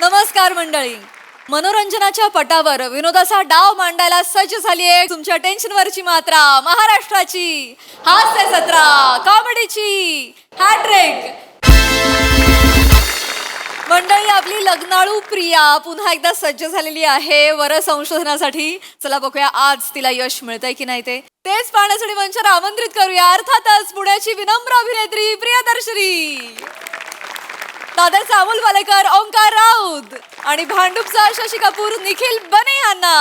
नमस्कार मंडळी. मनोरंजनाच्या पटावर विनोदाचा डाव मांडायला सज्ज झाली आहे तुमच्या टेन्शनवरची मात्रा महाराष्ट्राची हास्य सत्रा कॉमेडीची हॅट्रिक. मंडळी आपली लग्नाळू प्रिया पुन्हा एकदा सज्ज झालेली आहे वर संशोधनासाठी. चला बघूया आज तिला यश मिळतंय की नाही तेच पाहण्यासाठी मंचावर आमंत्रित करूया अर्थातच पुण्याची विनम्र अभिनेत्री प्रियदर्शनी, दादरचा अमोल वालेकर ओंकार राऊत आणि भांडूपचा शशी कपूर निखिल बने यांना.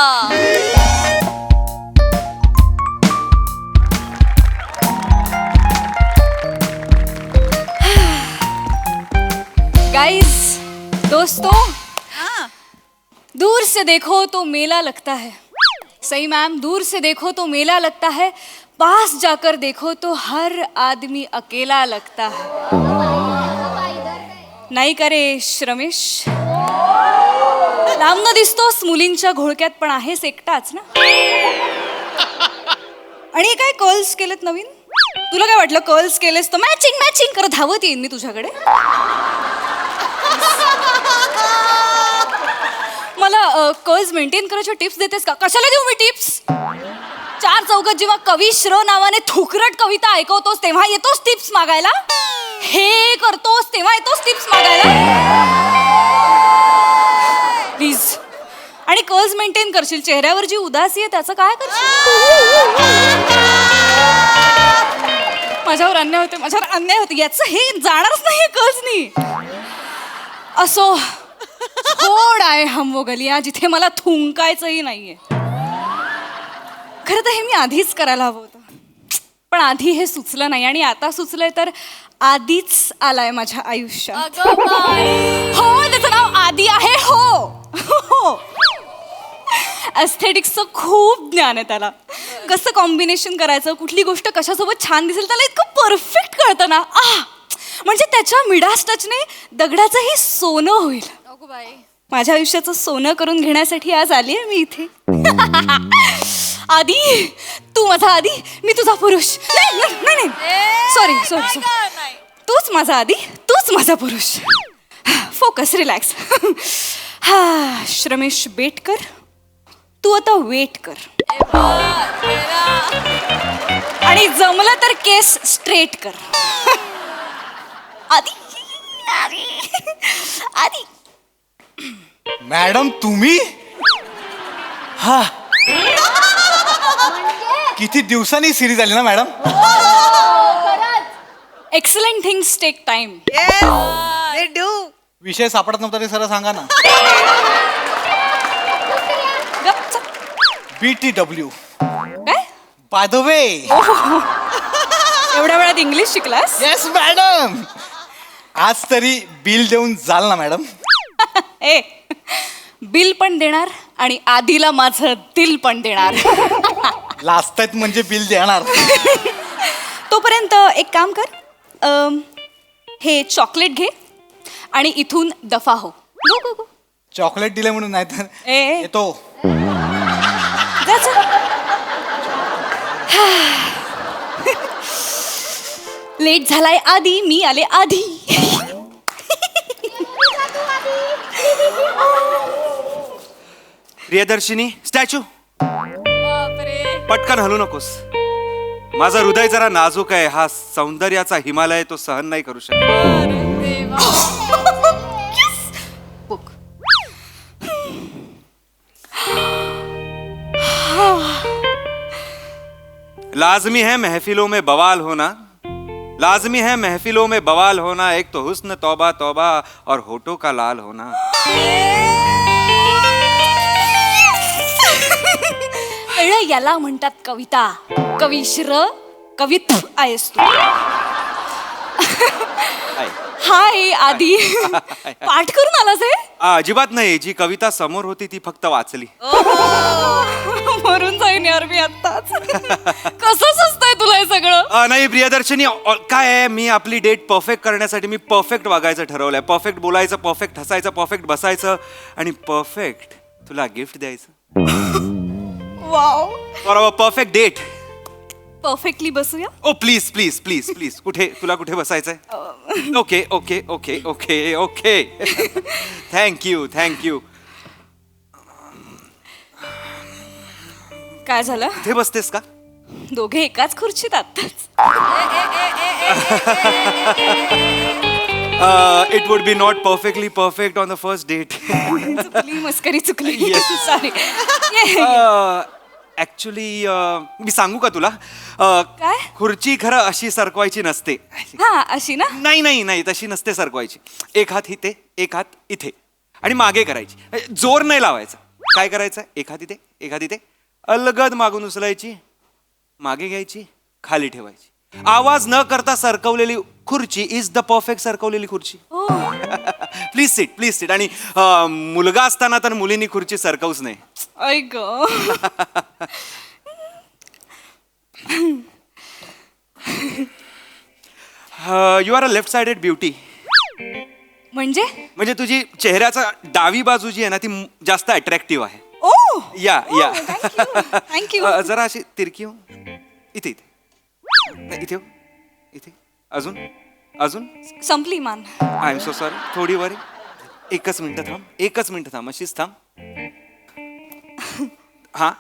गाइस, दोस्तों, दूर से देखो तो मेला लगता है. सही मैम, दूर से देखो तो मेला लगता है, पास जाकर देखो तो हर आदमी अकेला लगता है. नाही का रे रमेश? लांब न दिसतोस मुलींच्या घोळक्यात पण आहेस एकटाच ना. आणि काय कर्ल्स केलेत नवीन? तुला काय वाटलं कर्ल्स केलेस तर मॅचिंग मॅचिंग करत धावत येईन मी तुझ्याकडे? मला कर्ल्स मेंटेन करायच्या टिप्स देतेस का? कशाला देऊ मी टिप्स? चार चौकात जेव्हा कवी श्र नावाने थुकरट कविता ऐकवतोस तेव्हा येतोस टिप्स मागायला? हे करतोस तेव्हा येतोस टिप्स मागायला? प्लीज. आणि कर्ल्स मेंटेन करशील, चेहऱ्यावर जी उदासी आहे त्याचं काय करशील? माझ्यावर अन्याय होते, माझ्यावर अन्याय होते, याचं हे जाणारच नाही कर्ल्सनी. असो, थोड आहे हम वो गलियां जिथे मला थुंकायचंही नाहीये. खरं तर हे मी आधीच करायला हवं होतं, पण आधी हे सुचलं नाही आणि आता सुचलंय तर आधीच आलाय माझ्या आयुष्यात. हो, त्याचं नाव आधी आहे. हो, एस्थेटिक्सचं खूप ज्ञान आहे त्याला. कसं कॉम्बिनेशन करायचं, कुठली गोष्ट कशासोबत छान दिसेल त्याला इतकं परफेक्ट कळतं ना. म्हणजे त्याच्या मिडास टचने दगडाचंही सोनं होईल. माझ्या आयुष्याचं सोनं करून घेण्यासाठी आज आली आहे मी इथे. आधी तू माझा आधी, मी तुझा पुरुष. नाही, सॉरी. तूच माझा आधी, तूच माझा पुरुष. Focus, relax. हा रमेश, बेट कर. तू आता वेट कर आणि जमलं तर केस स्ट्रेट कर. आधी. मॅडम तुम्ही? हा, किती दिवसांनी सिरीज आली ना madam. Excellent things take time. विषय सापडत नव्हता ते सरळ सांगा ना. BTW. काय? By the way. एवढ्या वेळात इंग्लिश शिकलास? Yes madam. आज तरी बिल देऊन जाल ना मॅडम? ए, बिल पण देणार आणि आधीला माझं दिल पण देणार. लाजतायत म्हणजे बिल देणार. तोपर्यंत एक काम कर, हे चॉकलेट घे आणि इथून दफा हो. गो. चॉकलेट दिले म्हणून नाही तर ए. येतो. लेट झालाय आधी, मी आले आधी. प्रियदर्शिनी, स्टॅच्यू. पटकन हलू नकोस. माझं हृदय जरा नाजूक आहे. हा सौंदर्याचा हिमालय तो सहन नाही करू शकत. लाजमी है महफिलों में बवाल होना, लाजमी है महफिलों में बवाल होना, एक तो हुस्न तौबा तौबा और होठों का लाल होना. याला म्हणतात कविता. कविश्र कवित आहेस तू. हाय आधी. पाठ करून आलास हे? अजिबात नाही. जी कविता समोर होती ती फक्त वाचली. मरून जाईन यार मी आत्ताच. कसं सुचतंय तुला हे सगळं? नाही प्रियदर्शनी, काय आहे, मी आपली डेट परफेक्ट करण्यासाठी मी परफेक्ट वागायचं ठरवलंय. परफेक्ट बोलायचं, परफेक्ट हसायचं, परफेक्ट बसायचं आणि परफेक्ट तुला गिफ्ट द्यायचं. Wow. For our perfect date. Perfectly बसूया. Oh please please please please कुठे तुला कुठे बसायचंय? Okay okay okay okay okay thank you thank you. काय झालं? इथे बसतेस का? दोघे एकाच खुर्चीत आत्ताच. It would be not perfectly perfect on the first date. चुकली मस्करी चुकली. Yes. सॉरी. ऍक्च्युली मी सांगू का तुला? काय? खुर्ची खरं अशी सरकवायची नसते. हा अशी ना. नाही नाही नाही तशी नसते सरकवायची. एक हात इथे एक हात इथे आणि मागे करायची. जोर नाही लावायचा. काय करायचं? एक हात इथे एक हात इथे अलगद मागून उचलायची, मागे घ्यायची, खाली ठेवायची. आवाज न करता सरकवलेली खुर्ची इज द परफेक्ट सरकवलेली खुर्ची. Please seat. आणि मुलगा असताना तर मुलींनी खुर्ची सरकवूच नाही. ऐक. You are a left sided beauty. म्हणजे तुझी चेहऱ्याचा डावी बाजू जी आहे ना ती जास्त अट्रॅक्टिव्ह आहे. ओ या थँक्यू. जरा अशी तिरकी हो. इथे इथे नाही, इथे हो. इथे अजून अजून. संपली मान. I am so sorry. थोडी वरी. एकच मिनिट थांब अशीच थांब. हा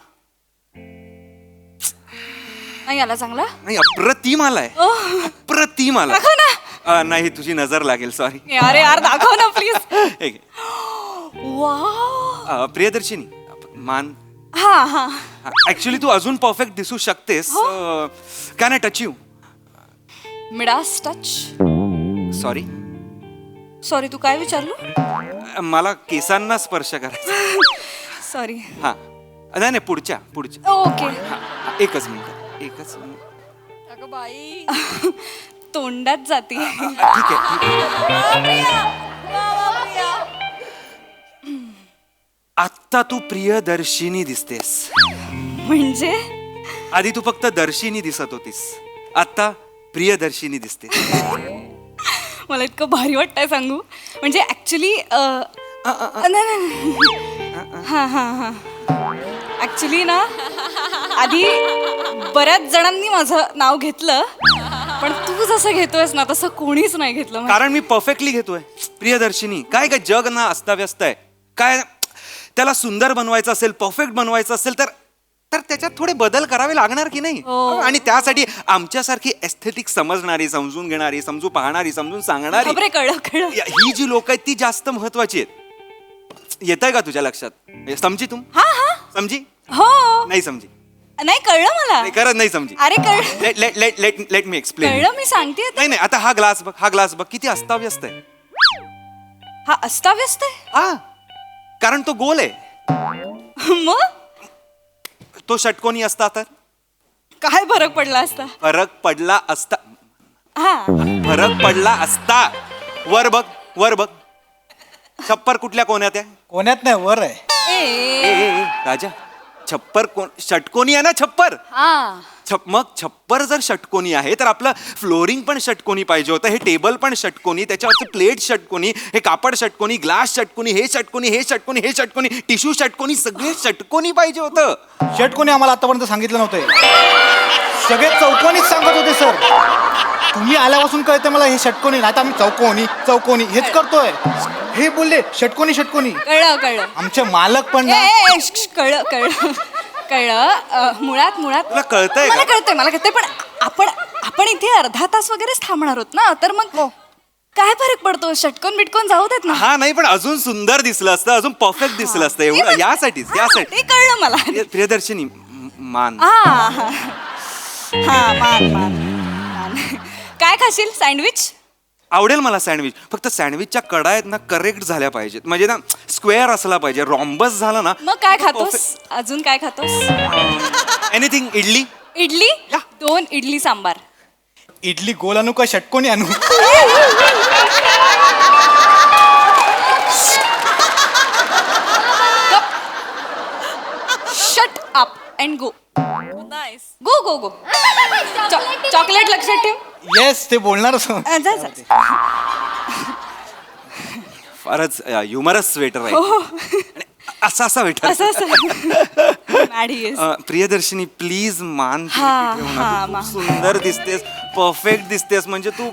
नाही आला चांगला. नाही अप्रतिम आलाय. अप्रतिम आलाय. दाखव ना. नाही तुझी नजर लागेल सॉरी. अरे यार दाखव ना प्लीज. वाव. प्रियदर्शिनी मान. हा हा. ऍक्च्युली तू अजून परफेक्ट दिसू शकतेस. Can I touch you? Midas touch. Sorry. Sorry तू काय विचारलो? मला केसांना स्पर्श करायचा. सॉरी. हा नाही पुढच्या. ओके. हा, एकच मिनिट. अगं बाई तोंडात जाते. ठीक आहे. आत्ता तू प्रियदर्शिनी दिसतेस. म्हणजे आधी तू फक्त दर्शिनी दिसत होतीस. आता प्रियदर्शिनी दिसते. मला इतकं भारी वाटतंय सांगू. म्हणजे ऍक्च्युली हा ऍक्च्युली ना आधी बऱ्याच जणांनी माझं नाव घेतलं पण तू जसं घेतोयस ना तसं कोणीच नाही घेतलं. कारण मी परफेक्टली घेतोय. प्रियदर्शिनी काय काय जग ना अस्ताव्यस्त आहे. काय त्याला सुंदर बनवायचं असेल परफेक्ट बनवायचं असेल तर त्याच्यात थोडे बदल करावे लागणार की नाही. आणि त्यासाठी आमच्यासारखी एस्थेटिक समजणारी समजून घेणारी समजून पाहणारी समजून सांगणारी कळलं. ही जी लोक आहेत ती जास्त महत्वाची आहेत. येत आहे का तुझ्या लक्षात? समजी तुम हा हा समजी? हो. नाही समजी. नाही कळलं मला. करत नाही समजी. अरे कळलं. Let me explain. कळलं मी सांगते. नाही आता हा ग्लास बघ किती अस्ताव्यस्त आहे. हा अस्ताव्यस्त आहे. हा कारण तो गोल आहे. मग तो षटकोनी असता तर काय फरक पडला असता? फरक पडला असता. हा फरक पडला असता. वर बघ छप्पर कुठल्या कोण्यात आहे? कोण्यात नाही वर आहे. ए, राजा छप्पर षटकोनी आहे ना छप्पर. हा मग छप्पर जर षटकोनी आहे तर आपलं फ्लोरिंग पण षटकोनी पाहिजे होतं. हे टेबल पण षटकोनी, त्याच्यावरचं प्लेट षटकोनी, हे कापड षटकोनी, ग्लास षटकोनी, हे षटकोनी, टिश्यू षटकोनी, सगळे षटकोनी पाहिजे होतं. षटकोनी आम्हाला आतापर्यंत सांगितलं नव्हतं. सगळे चौकोनीच सांगत होते सर. तुम्ही आल्यापासून कळते मला हे षटकोनी नाही तर आम्ही चौकोनी हेच करतोय. हे बोलले षटकोनी. कळलं. आमचे मालक पण ना. कळलं. मुळात तुला कळतंय मला का? कळतंय पण आपण इथे अर्धा तास वगैरेच थांबणार आहोत ना तर मग काय फरक पडतो? षटकोन बिटकोन जाऊ देत ना. हा नाही पण अजून सुंदर दिसलं असतं, अजून परफेक्ट दिसलं असतं. एवढं यासाठीच ते कळलं मला. प्रियदर्शिनी मान. मान. काय खाशील? सँडविच? आवडेल मला सँडविच. फक्त सँडविचच्या कडा आहेत ना करेक्ट झाल्या पाहिजेत. म्हणजे ना स्क्वेअर असला पाहिजे. रॉम्बस झाला ना. मग काय खातोस? अजून काय खातोस? एनिथिंग. इडली 2 इडली सांबार. इडली गोल आणू का षटकोनी आणू? Shut up and go. Go. Chocolate लक्षात ठेव. येस ते बोलणारच. जा. फारच ह्युमरस स्वेटर आहे. हो. असा वेटर. असं Mad he is. Priyadarshini please मान तिरकी हा, ठेव ना. हा, तू मा. खूप सुंदर दिसतेस, परफेक्ट दिसतेस, म्हणजे तू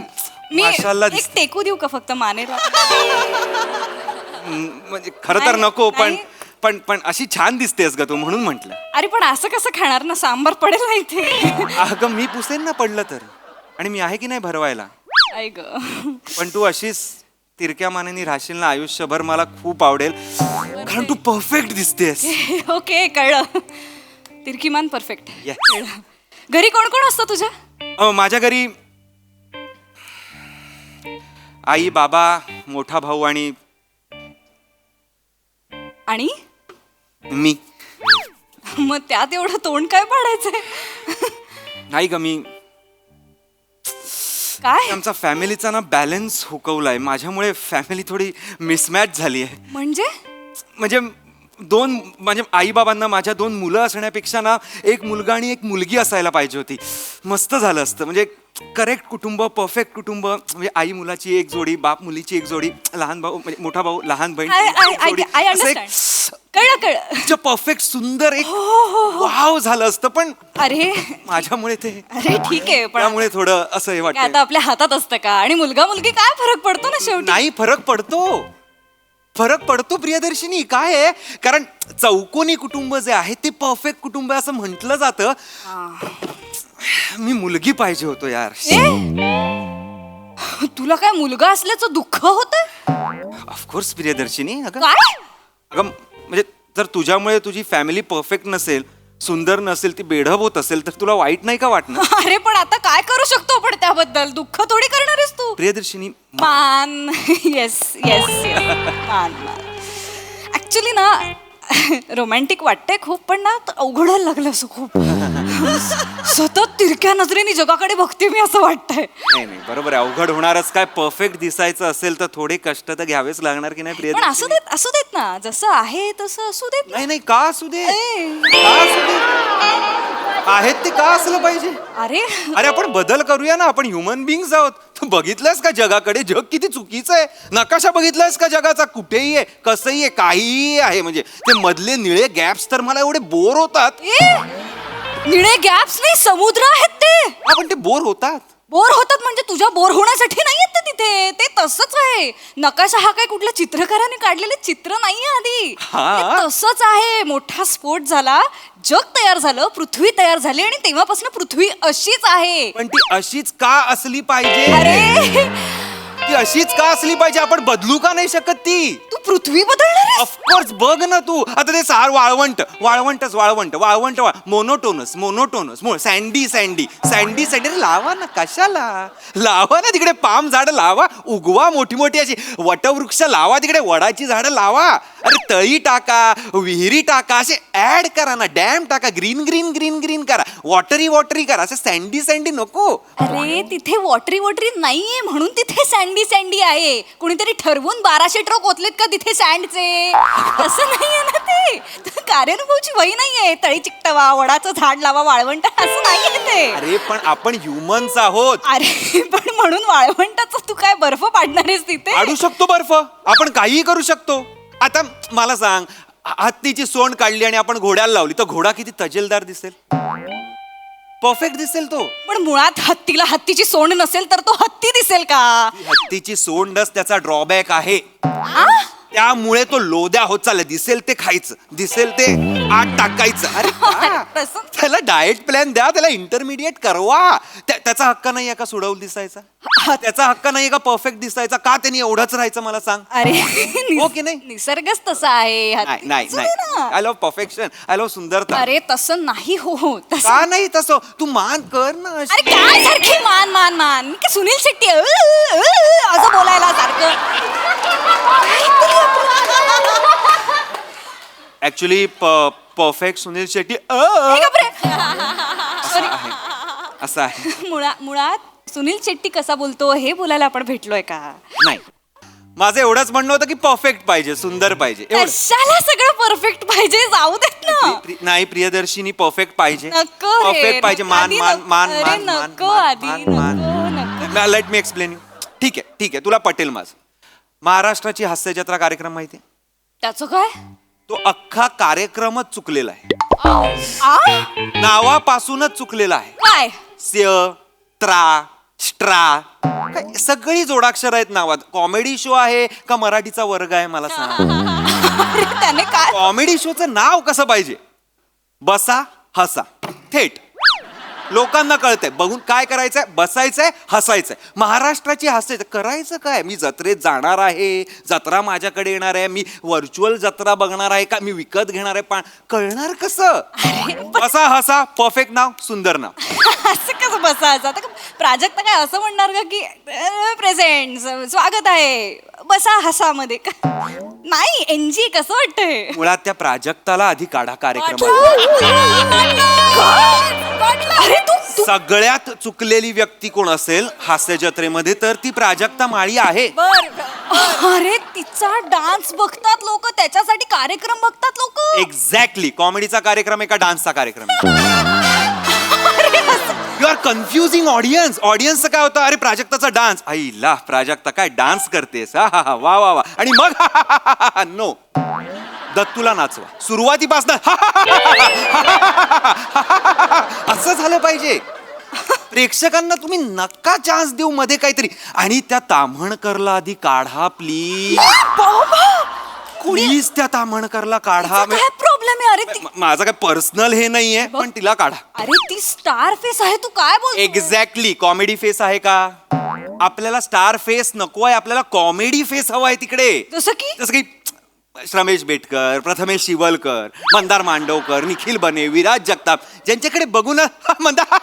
मी माशाल्लाह एक दिसते. टेकू देऊ का फक्त मानेला? म्हणजे खरं तर नाही, नको, पण नाही. पण पण अशी छान दिसतेस ग तू, म्हणून म्हंटल. अरे पण असं कसं खाणार ना, सांबार पडेल ना इथे. अगं मी पुसेन ना पडलं तर, आणि मी आहे की नाही भरवायला. आई ग. पण तू अशीच तिरक्या मानेनी राहशील ना आयुष्यभर, मला खूप आवडेल, कारण तू परफेक्ट दिसतेस. ओके, कळलं. तिरकीमान परफेक्ट. Yes. घरी कोण कोण असतं तुझ्या? माझ्या घरी आई, बाबा, मोठा भाऊ आणि आणि मी. मग त्यात एवढं तोंड काय पाडायचंय? नाही ग, मी काय आमचा फॅमिलीचा ना बॅलन्स हुकवलाय. माझ्यामुळे फॅमिली थोडी मिसमॅच झाली आहे. म्हणजे म्हणजे आई बाबांना माझ्या 2 मुलं असण्यापेक्षा ना एक मुलगा आणि एक मुलगी असायला पाहिजे होती. मस्त झालं असतं. म्हणजे करेक्ट कुटुंब, परफेक्ट कुटुंब. म्हणजे आई मुलाची एक जोडी, बाप मुलीची एक जोडी, लहान भाऊ म्हणजे मोठा भाऊ, लहान बहीण जोडी. I understand. कळलं. परफेक्ट सुंदर एक वाव झालं असतं, पण अरे माझ्यामुळे ते, अरे ठीक आहे, पण त्यामुळे थोडं असं हे काय वाटतं. आता आपल्या हातात असतं का? आणि मुलगा मुलगी काय फरक पडतो ना शेवटी. नाही, फरक पडतो प्रियदर्शिनी. काय आहे, कारण चौकोनी कुटुंब जे आहे ते परफेक्ट कुटुंब आहे असं म्हटलं जातं. मी मुलगी पाहिजे होतो यार. तुला काय मुलगा असल्याचं दुःख होत? ऑफकोर्स प्रियदर्शिनी. काय? अगं म्हणजे जर तुझ्यामुळे तुझी फॅमिली परफेक्ट नसेल, सुंदर नसेल, ती बेढब होत असेल, तर तुला वाईट नाही का वाटणार? अरे पण आता काय करू शकतो आपण त्याबद्दल? दुःख थोडी करणार आहेस तू. प्रियदर्शिनी मान. येस येस मान. ऍक्च्युली ना रोमॅन्टिक वाटतंय खूप, पण ना अवघडायला लागलं असं खूप. सतत तिरक्या नजरेने जगाकडे बघते मी असं वाटतंय. नाही, बरोबर आहे. अवघड होणारच काय. परफेक्ट दिसायचं असेल तर थोडे कष्ट तर घ्यावेच लागणार की नाही पण असू प्रियदर्शिनी? देत ना, जसं आहे तसं असू देत ना. नाही, का असू दे, ए. का असू दे. आहेत ते का असलं पाहिजे? अरे अरे आपण बदल करूया ना. आपण ह्युमन बिंग्स आहोत. तू बघितलंयस का जगाकडे? जग किती चुकीचं आहे. नकाशा बघितलायस का जगाचा? कुठेही आहे, कसंही आहे, काहीही आहे. म्हणजे ते मधले निळे गॅप्स तर मला एवढे बोर होतात. निळे गॅप्स नाही, समुद्र आहेत ते. आपण ते बोर होतात. बोर होतात म्हणजे तुझ्या बोर होण्यासाठी नाही येत ते तिथे. ते तसंच आहे. नकाशा हा काय कुठल्या चित्रकाराने काढलेले चित्र नाहीये आधी. हा. ते तसंच आहे. मोठा स्फोट झाला, जग तयार झालं, पृथ्वी तयार झाली, आणि तेव्हापासून पृथ्वी अशीच आहे. पण ती अशीच का असली पाहिजे? अरे ती अशीच का असली पाहिजे? आपण बदलू का नाही शकत ती? तू पृथ्वी बदलणार आहेस? ऑफकोर्स. बघ ना तू आता ते सार वाळवंट मोनोटोनस सँडी लावा ना. कशाला लावा ना? तिकडे पाम झाड लावा, उगवा मोठी मोठी अशी वटवृक्ष लावा, तिकडे वडाची झाडं लावा. अरे तळी टाका, विहिरी टाका, असे ऍड करा ना. डॅम टाका, ग्रीन ग्रीन ग्रीन ग्रीन करा, वॉटरी करा. असं सँडी नको. अरे तिथे वॉटरी नाहीये म्हणून तिथे सँडी आहे. कुणीतरी ठरवून 1200 ट्रक ओतलेत का तिथे सँडचे? असं नाहीये ना ते. कार्यानुभवची वही नाहीये. तळी चिकटवा, वडाचं झाड लावा, वाळवंट असं नाहीये ते. अरे पण आपण ह्युमन्स आहोत. अरे पण म्हणून वाळवंटाचं तू काय बर्फ पाडणार आहेस तिथे? काढू शकतो बर्फ. आपण काहीही करू शकतो. आता मला सांग, हत्तीची सोंड काढली आणि आपण घोड्याला लावली तर घोडा किती तजेलदार दिसेल? परफेक्ट दिसेल तो. पण मुळात हत्तीला हत्तीची सोंड नसेल तर तो हत्ती दिसेल का? हत्तीची सोंडच त्याचा ड्रॉबॅक आहे. त्यामुळे तो लोद्या होत चालला. दिसेल ते खायचं, दिसेल ते आत टाकायचं. अरे का? तसं त्याला डाएट प्लॅन द्या, त्याला इंटरमिडिएट करवा. त्याचा हक्क नाहीये का सुडवून दिसायचा? त्याचा हक्क नाहीये का परफेक्ट दिसायचा? का त्यांनी एवढंच राहायचं मला सांग? अरे हो की नाही? निसर्गच तसा आहे. हत्ती नाही असू दे ना. I love perfection, I love सुंदरता. अरे तसं नाही हो तसं. का नाही तसं? तू मान कर ना अशी. अरे काय सारखी मान मान मान मी काय सुनील शेट्टी असं बोलायला सारखं. ऍक्च्युली परफेक्ट सुनील शेट्टी असं आहे. मुळात सुनील शेट्टी कसा बोलतो हे बोलायला आपण भेटलोय का? नाही, माझं एवढंच म्हणणं होतं की परफेक्ट पाहिजे, सुंदर पाहिजे. एवढं. कशाला सगळं परफेक्ट पाहिजे? जाऊ देत ना. नाही प्रियदर्शिनी, परफेक्ट पाहिजे. नको रे, परफेक्ट पाहिजे. मान आधी मान मान अरे मान नको, आधी नको. Let me explain you. ठीक आहे, तुला पटेल माझं. महाराष्ट्राची हास्य जत्रा कार्यक्रम माहिती आहे? त्याचं काय? तो अख्खा कार्यक्रमच चुकलेला आहे. आ? नावापासूनच चुकलेला आहे. काय स्य त्रा स्ट्रा काय सगळी जोडाक्षर आहेत नावात. कॉमेडी शो आहे का मराठीचा वर्ग आहे मला सांग. अरे त्याने काय कॉमेडी शोचं नाव कसं पाहिजे? बसा हसा थेट. लोकांना कळतंय बघून काय करायचंय, बसायचंय हसायचंय. महाराष्ट्राची हास्याचं करायचं काय? मी जत्रेत जाणार आहे, जत्रा माझ्याकडे येणार आहे, मी व्हर्च्युअल जत्रा बघणार आहे का मी विकत घेणार आहे, पण कळणार कसं? बसा हसा परफेक्ट नाव, सुंदर नाव. असं कसं बसायचं? आता प्राजक्ता काय असं म्हणणार का की प्रेझेंट स्वागत आहे बसा हसामध्ये नाही एनजी कसं वाटतंय? मुळात त्या प्राजक्ताला आधी काढा कार्यक्रम. अरे तू सगळ्यात चुकलेली व्यक्ती कोण असेल हास्य जत्रेमध्ये तर ती प्राजक्ता माळी आहे. अरे तिचा डान्स बघतात लोक, त्याच्यासाठी कार्यक्रम बघतात लोक. एक्झॅक्टली. कॉमेडीचा कार्यक्रम आहे का डान्सचा कार्यक्रम आहे? You are confusing audience. ऑडियन्सचं काय होतं, अरे प्राजक्ताचा डान्स, आईला प्राजक्ता काय डान्स करतेस, हा हा वा वा वा, आणि मग नो दत्तूला नाचवा सुरुवातीपासून असं झालं पाहिजे. प्रेक्षकांना तुम्ही नका चान्स देऊ मध्ये काहीतरी. आणि त्या ताम्हणकरला आधी काढा प्लीज. प्लीज त्या ताम्हणकरला काढा. काय प्रॉब्लेम आहे? अरे माझं काय पर्सनल हे नाहीये, पण तिला काढा. अरे ती स्टार फेस आहे, तू काय बोल? एक्झॅक्टली. कॉमेडी फेस आहे का? आपल्याला स्टार फेस नको आहे, आपल्याला कॉमेडी फेस हवा आहे तिकडे. जसं की रमेश बेटकर, प्रथमेश शिवलकर, मंदार मांडवकर, निखिल बने, विराज जगताप, ज्यांच्याकडे बघून मंदार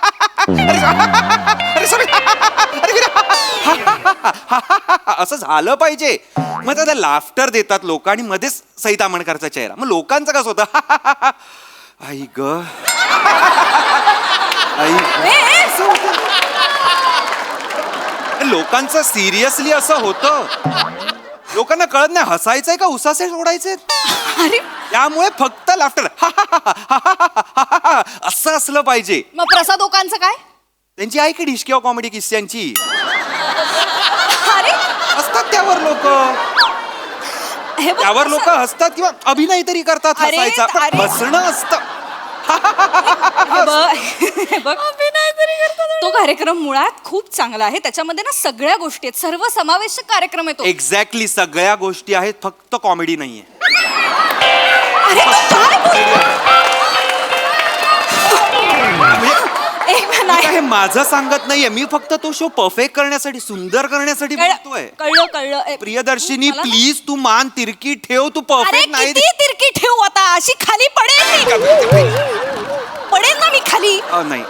असं झालं पाहिजे. मग त्याला लाफ्टर देतात लोक आणि मध्येच सई ताम्हणकरचा चेहरा. मग लोकांचं कसं होतं, आई ग लोकांचं सिरियसली असं होतं. लोकांना कळत नाही हसायचंय का उसासे सोडायचे. अरे त्यामुळे फक्त लाफ्टर असं असलं पाहिजे. मग प्रसाद लोकांचं काय? त्यांची आहे की डिस्की कॉमेडी किस्स्यांची अरे असतात त्यावर लोक. हे बघ त्यावर लोक प्रसाद. हसतात किंवा अभिनय तरी करतात अरे, हसायचा. पण अरे. हसणं असतं. हे बघ तो कार्यक्रम मुळात खूप चांगला आहे. त्याच्यामध्ये ना सगळ्या गोष्टी आहेत, सर्व समावेशक कार्यक्रम आहे तो. एक्झॅक्टली. सगळ्या गोष्टी आहेत, फक्त कॉमेडी नाहीये. अरे तू काय बोलतोय? नाही. हे माझं सांगत नाहीये, मी फक्त तो शो परफेक्ट करण्यासाठी, सुंदर करण्यासाठी बोलतोय. कळलं. प्रियदर्शिनी मला- प्लीज तू मान तिरकी ठेव. तू अरे परफेक्ट नाही. किती तिरकी ठेवू आता? अशी खाली पडेल ना मी खाली. नाही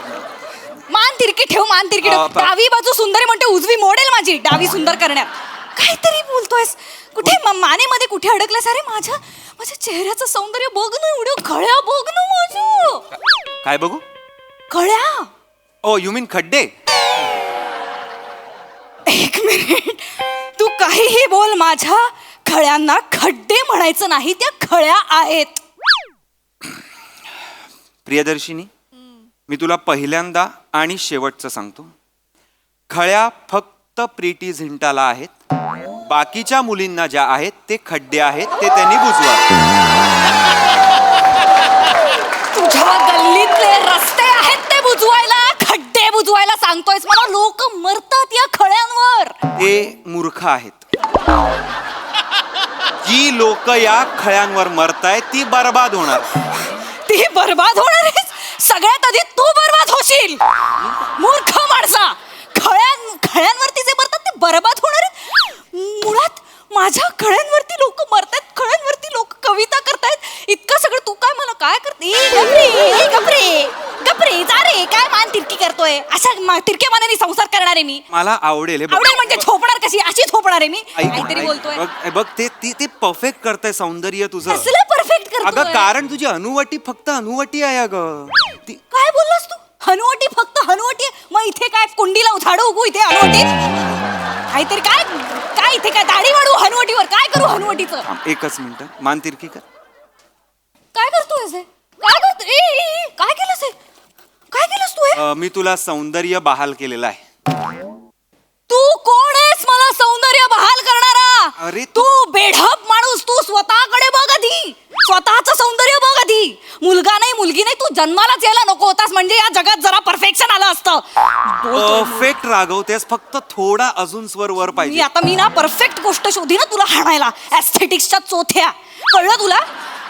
मान तिरकी ठेव, मान तिरकी ठेव. डावी बाजू सुंदर म्हणते, उजवी मोडेल माझी डावी सुंदर करण्यात. काहीतरी बोलतोयस. कुठे मानेमध्ये कुठे अडकलास? अरे माझ्या चेहऱ्याचं सौंदर्य बघ ना, एवढं कळ्या बघ ना माझं. काय बघू? कळ्या. ओ यू मीन खड्डे. एक मिनिट, तू काहीही बोल, माझ्या खळ्यांना खड्डे म्हणायचं नाही, त्या खळ्या आहेत. प्रियदर्शिनी मी तुला पहिल्यांदा आणि शेवटचं सांगतो, खळ्या फक्त प्रीती झिंटाला आहेत. बाकीच्या मुलींना ज्या आहेत ते खड्डे आहेत, ते त्यांनी बुजवा. तुझ्या गल्लीतले रस्ते आहेत ते बुजवायला, खड्डे बुजवायला सांगतोयस मला? लोक मरतात या खळ्यांवर. ते मूर्ख आहेत. जी लोक या खळ्यांवर मरतायत ती बर्बाद होणार. ती बर्बाद होणार आहेस. सगळ्यात आधी तू बर्बाद होशील, मूर्ख माणसा. खळ्यांवरती जे मरतात ते बर्बाद होणार आहेत. मुळात माझ्या खळ्यांवरती लोक मरतात, खळ्यांवरती लोक कविता करतायत. इतकं सगळं तू काय मला काय करते? गपरे जा रे. काय मान तिरकी करतोय? अशा तिरक्या मानाने संसार करणार आहे मी. मला आवडेल. हे बघ. आवडेल म्हणजे थोपणार कशी? अशी थोपणार आहे मी. ऐक, काहीतरी ऐक, बोलतोय. बघ ते परफेक्ट करताय सौंदर्य तुझं. कसलं परफेक्ट अगं करतोय? कारण तुझी अनुवटी फक्त अनुवटी आहे अगं. काय बोललास तू? हनुवटी फक्त हनुवटी? मग इथे काय कुंडीला झाडू उगू इथे हनुवटी? काहीतरी काय इथे काय दाढी वाढू हनुवटीवर? काय करू हनुवटीचं? एकच मिनिट, मान तिरकी कर. काय करतोय हे? काय करतोय? काय केलंस हे? काय केलंस तू हे? मी तुला सौंदर्य बहाल केलेलं आहे. तू कोण आहेस मला सौंदर्य बहाल करणारा? अरे तू बेढप माणूस. तू स्वतःकडे बघ आधी, स्वतःचं सौंदर्य बघ आधी. मुलगा नाही मुलगी नाही, तू जन्मालाच यायला नको होतास म्हणजे या जगात जरा परफेक्शन आलं असतं. परफेक्ट रागवतेस, फक्त थोडा अजून स्वर वर पाहिजे. मी ना परफेक्ट गोष्ट शोधी ना तुला हाणायला. ऍस्थेटिक्सच्या चोथ्या, कळलं तुला?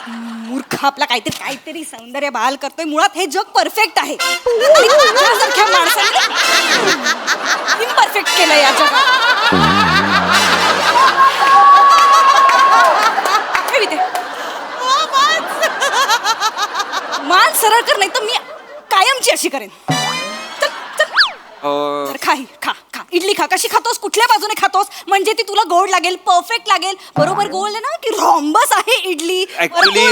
मूर्ख आपला काहीतरी सौंदर्य बहाल करतोय. मुळात हे जग परफेक्ट आहे. आणि तुझ्यासारख्या माणसाने इम्परफेक्ट केलं या जगात. ठेव इथे. मान सरळ कर, नाही तर मी कायमची अशी करेन. चल चल. तर खा इडली खा. कशी खातोस, कुठल्या बाजूने खातोस म्हणजे ती तुला गोड लागेल, परफेक्ट लागेल. बरोबर गोल आहे ना की रॉम्बस आहे इडली. ऍक्च्युली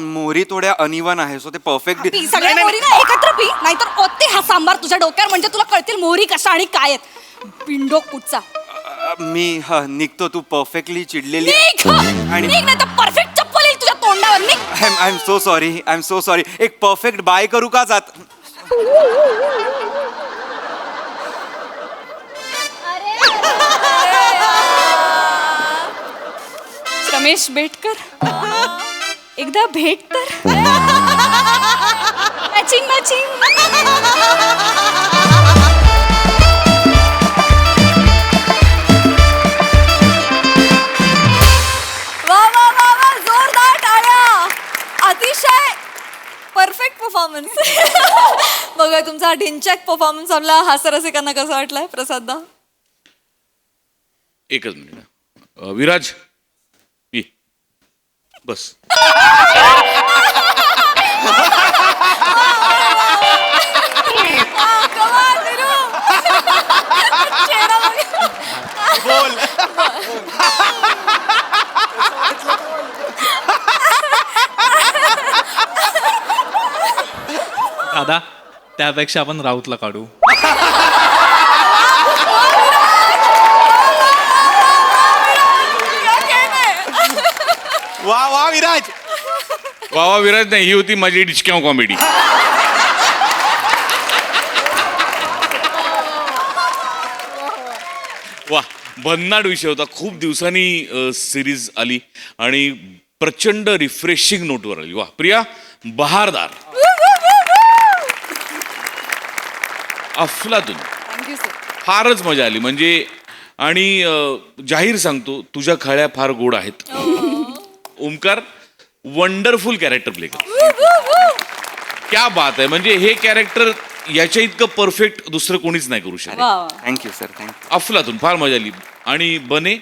मोहरी थोड्या अनइवन आहे, सो ते परफेक्ट. सगळ्या मोहरी ना एकत्र पी, नाहीतर ओते हा सांबार तुझ्या डोक्यावर म्हणजे तुला कळतील मोहरी कशा आणि काय आहेत. पिंडो कुठचा. मी निघतो, तू परफेक्टली चिडलेली आणि नाही तर परफेक्ट चप्पल येईल तुझ्या तोंडावर. निघ. I am so sorry. एक परफेक्ट बाय करू का जात? रमेश बेटकर, एकदा भेट तर. मॅचिंग. वा जोरदार टाळ्या. अतिशय परफेक्ट परफॉर्मन्स. बघा तुमचा ढिंचॅक परफॉर्मन्स आमला हास्यरसिकांना कसा वाटलाय प्रसाद? एकच मिनिट. विराज ये. बस. दादा, त्यापेक्षा आपण राऊतला काढू. वा विराज. वा विराज नाही, ही होती माझी डिचक्याव कॉमेडी. वा, भन्नाट विषय होता. खूप दिवसांनी सिरीज आली आणि प्रचंड रिफ्रेशिंग नोटवर आली. वा प्रिया, बहारदार, अफलातून. Thank you sir. फारच मजा आली म्हणजे. आणि जाहीर सांगतो, तुझ्या खळ्या फार गोड आहेत. ओमकार वंडरफुल कॅरेक्टर प्ले कर. क्या बात आहे. म्हणजे हे कॅरेक्टर याच्या इतकं परफेक्ट दुसरं कोणीच नाही करू शकत. Thank you sir, thank you. अफलातून, फार मजा आली. आणि बने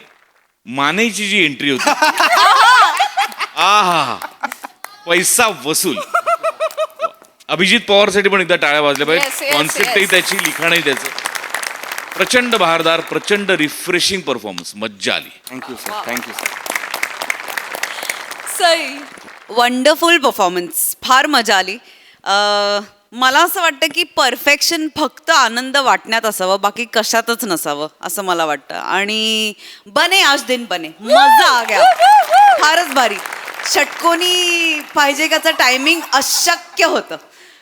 मानेची जी एंट्री होती, आहा, पैसा वसूल. अभिजित पवारसाठी पण एकदा टाळ्या वाजल्या Yes, पाहिजे. yes, कॉन्सेप्टही yes. त्याची, लिखाणही त्याचं. प्रचंड बहारदार, प्रचंड रिफ्रेशिंग परफॉर्मन्स. मज्जा आली. Thank you sir. Sai. Wonderful performance. फार मजा आली. मला असं वाटतं की परफेक्शन फक्त आनंद वाटण्यात असावं, बाकी कशातच नसावं असं मला वाटतं. आणि बने आज दिन बने, मजा आ गया. फारच भारी. षटकोनी पाहिजे त्याचं टायमिंग अशक्य होतं.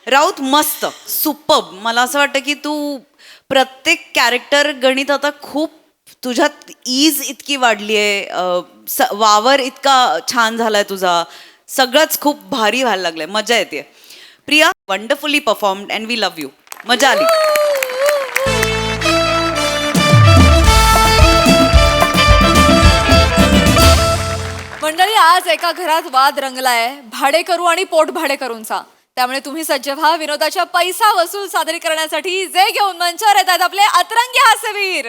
राऊत मस्त, सुपर्ब. मला असं वाटतं की तू प्रत्येक कॅरेक्टर गणित आता खूप तुझ्यात ईज इतकी वाढली आहे, वावर इतका छान झालाय तुझा. सगळंच खूप भारी व्हायला लागलंय. मजा येते. Priya, wonderfully performed and we love you. मजा आली. मंडळी, आज एका घरात वाद रंगलाय भाडेकरू आणि पोट भाडेकरूंचा. त्यामुळे तुम्ही सज्ज व्हा विनोदाच्या पैसा वसूल सादरीकरणासाठी, जे घेऊन मंचावर येतात आपले अतरंगी हास्यवीर.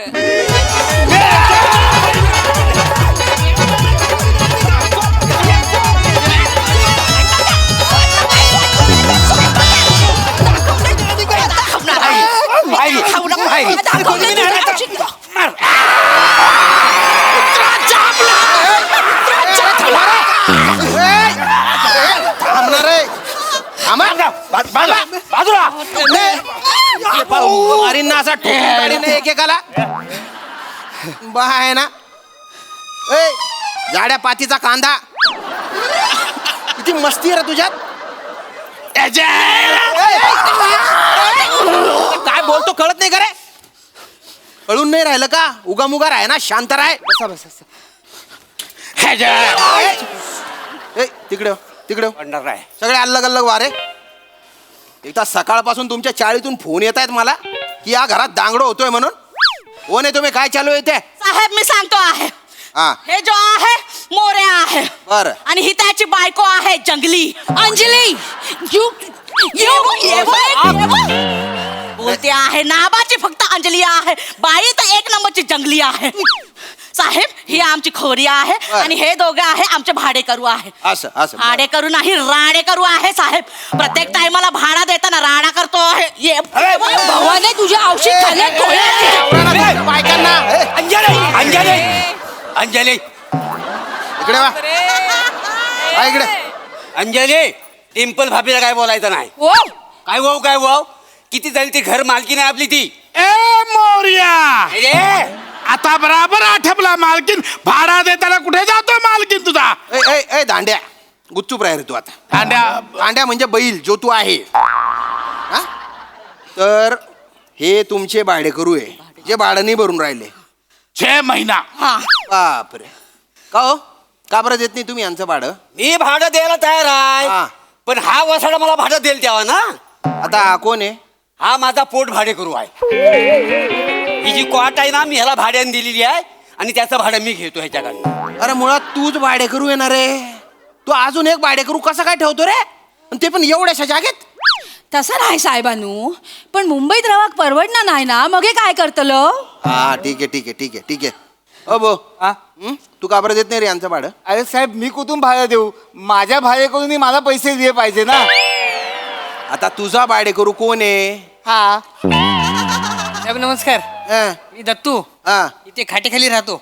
असा एकेकाला बा आहे ना. ए, जाड्या पातीचा कांदा, किती मस्ती आहे रे तुझ्यात. काय बोलतो कळत नाही का रे? कळून नाही राहिलं का? उगामुगा राह ना, शांत राह. तिकडे तिकडे सगळे अलग अलग वारे. एकदा सकाळपासून तुमच्या चाळीतून फोन येत आहेत मला की या घरात दांगडो होतोय म्हणून. कोण आहे तुम्ही, काय चालू आहे ते? साहेब मी सांगतो आहे, हा हे जो आहे मोऱ्या आहे बरं. आणि ही त्याची बायको आहे जंगली अंजली. बोलते आहे नाबाची फक्त अंजली आहे, बाई तर एक नंबरची जंगली आहे. साहेब ही आमची खोरी आहे बरं. आणि हे दोघं आहे आमचे भाडेकरू आहे. असं असं बरं. भाडेकरू नाही राडेकरू आहे साहेब. प्रत्येक टायमाला भाडा देताना राडा करतो आहे. भवाने तुझ्या औषध झाले बायकांना अंजली अंजली अंजली इकडे वा. हा, इकडे. अंजली टिम्पल भाभीला काय बोलायचं नाही. हो काय वाव किती झाली ती घर मालकी नाही आपली ती. ए मोर्या, अरे आता बराबर आठवला मालकीन. भाडा देताना कुठे जातो मालकीन तुझा? ए, ए, ए दांड्या, गुच्चूप राह रे तू आता. दांड्या दांड्या म्हणजे बैल जो तू आहे. हा? तर हे तुमचे भाडेकरू आहे जे भाडं नाही भरून राहिले. 6 महिना. बापरे. का हो, का बरं देत नाही तुम्ही यांचं भाडं? मी भाडं द्यायला तयार हा. आहे, पण हा वसाडा मला भाडं देईल तेव्हा ना. आता हा कोण आहे? हा माझा पोट भाडेकरू आहे. ही जी क्वाट आहे ना मी ह्याला भाड्याने दिलेली आहे आणि त्याचं भाडं मी घेतो ह्याच्याकडनं. अरे मुळात तूच भाडेकरू येणार रे. तू अजून एक भाडेकरू कसा काय ठेवतो रे, आणि ते पण एवढ्याशा जागेत? तसं नाही साहेबांनू, पण मुंबईत रवाक परवडणार नाही ना, मग हे काय करतलं? हा ठीक आहे ठीक आहे ठीक आहे ठीक आहे. अबो तू का बरं देत नाही रे यांचं भाडं? अरे साहेब मी कुठून भाडं देऊ, माझ्या भाडेकडून मला पैसे दिले पाहिजे ना. आता तुझा भाडेकरू कोण आहे? हा साहेब नमस्कार, हं, मी दत्तू हा. इथे खाटेखाली राहतो.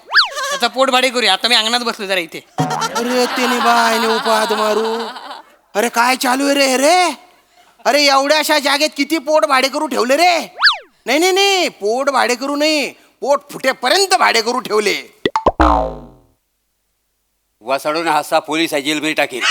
त्याचा पोट भाडे करूया. आता मी अंगणात बसलो जरा इथे. अरे तेने बायने उपाद मारू. अरे काय चालू आहे रे हे रे? अरे एवढ्या अशा जागेत किती पोट भाडेकरू ठेवले रे? नाही नाही नाही, पोट भाडेकरू नाही, पोट फुटेपर्यंत भाडेकरू ठेवले. वसाडून हसा पोलीस आहे, जेलमध्ये टाकेल.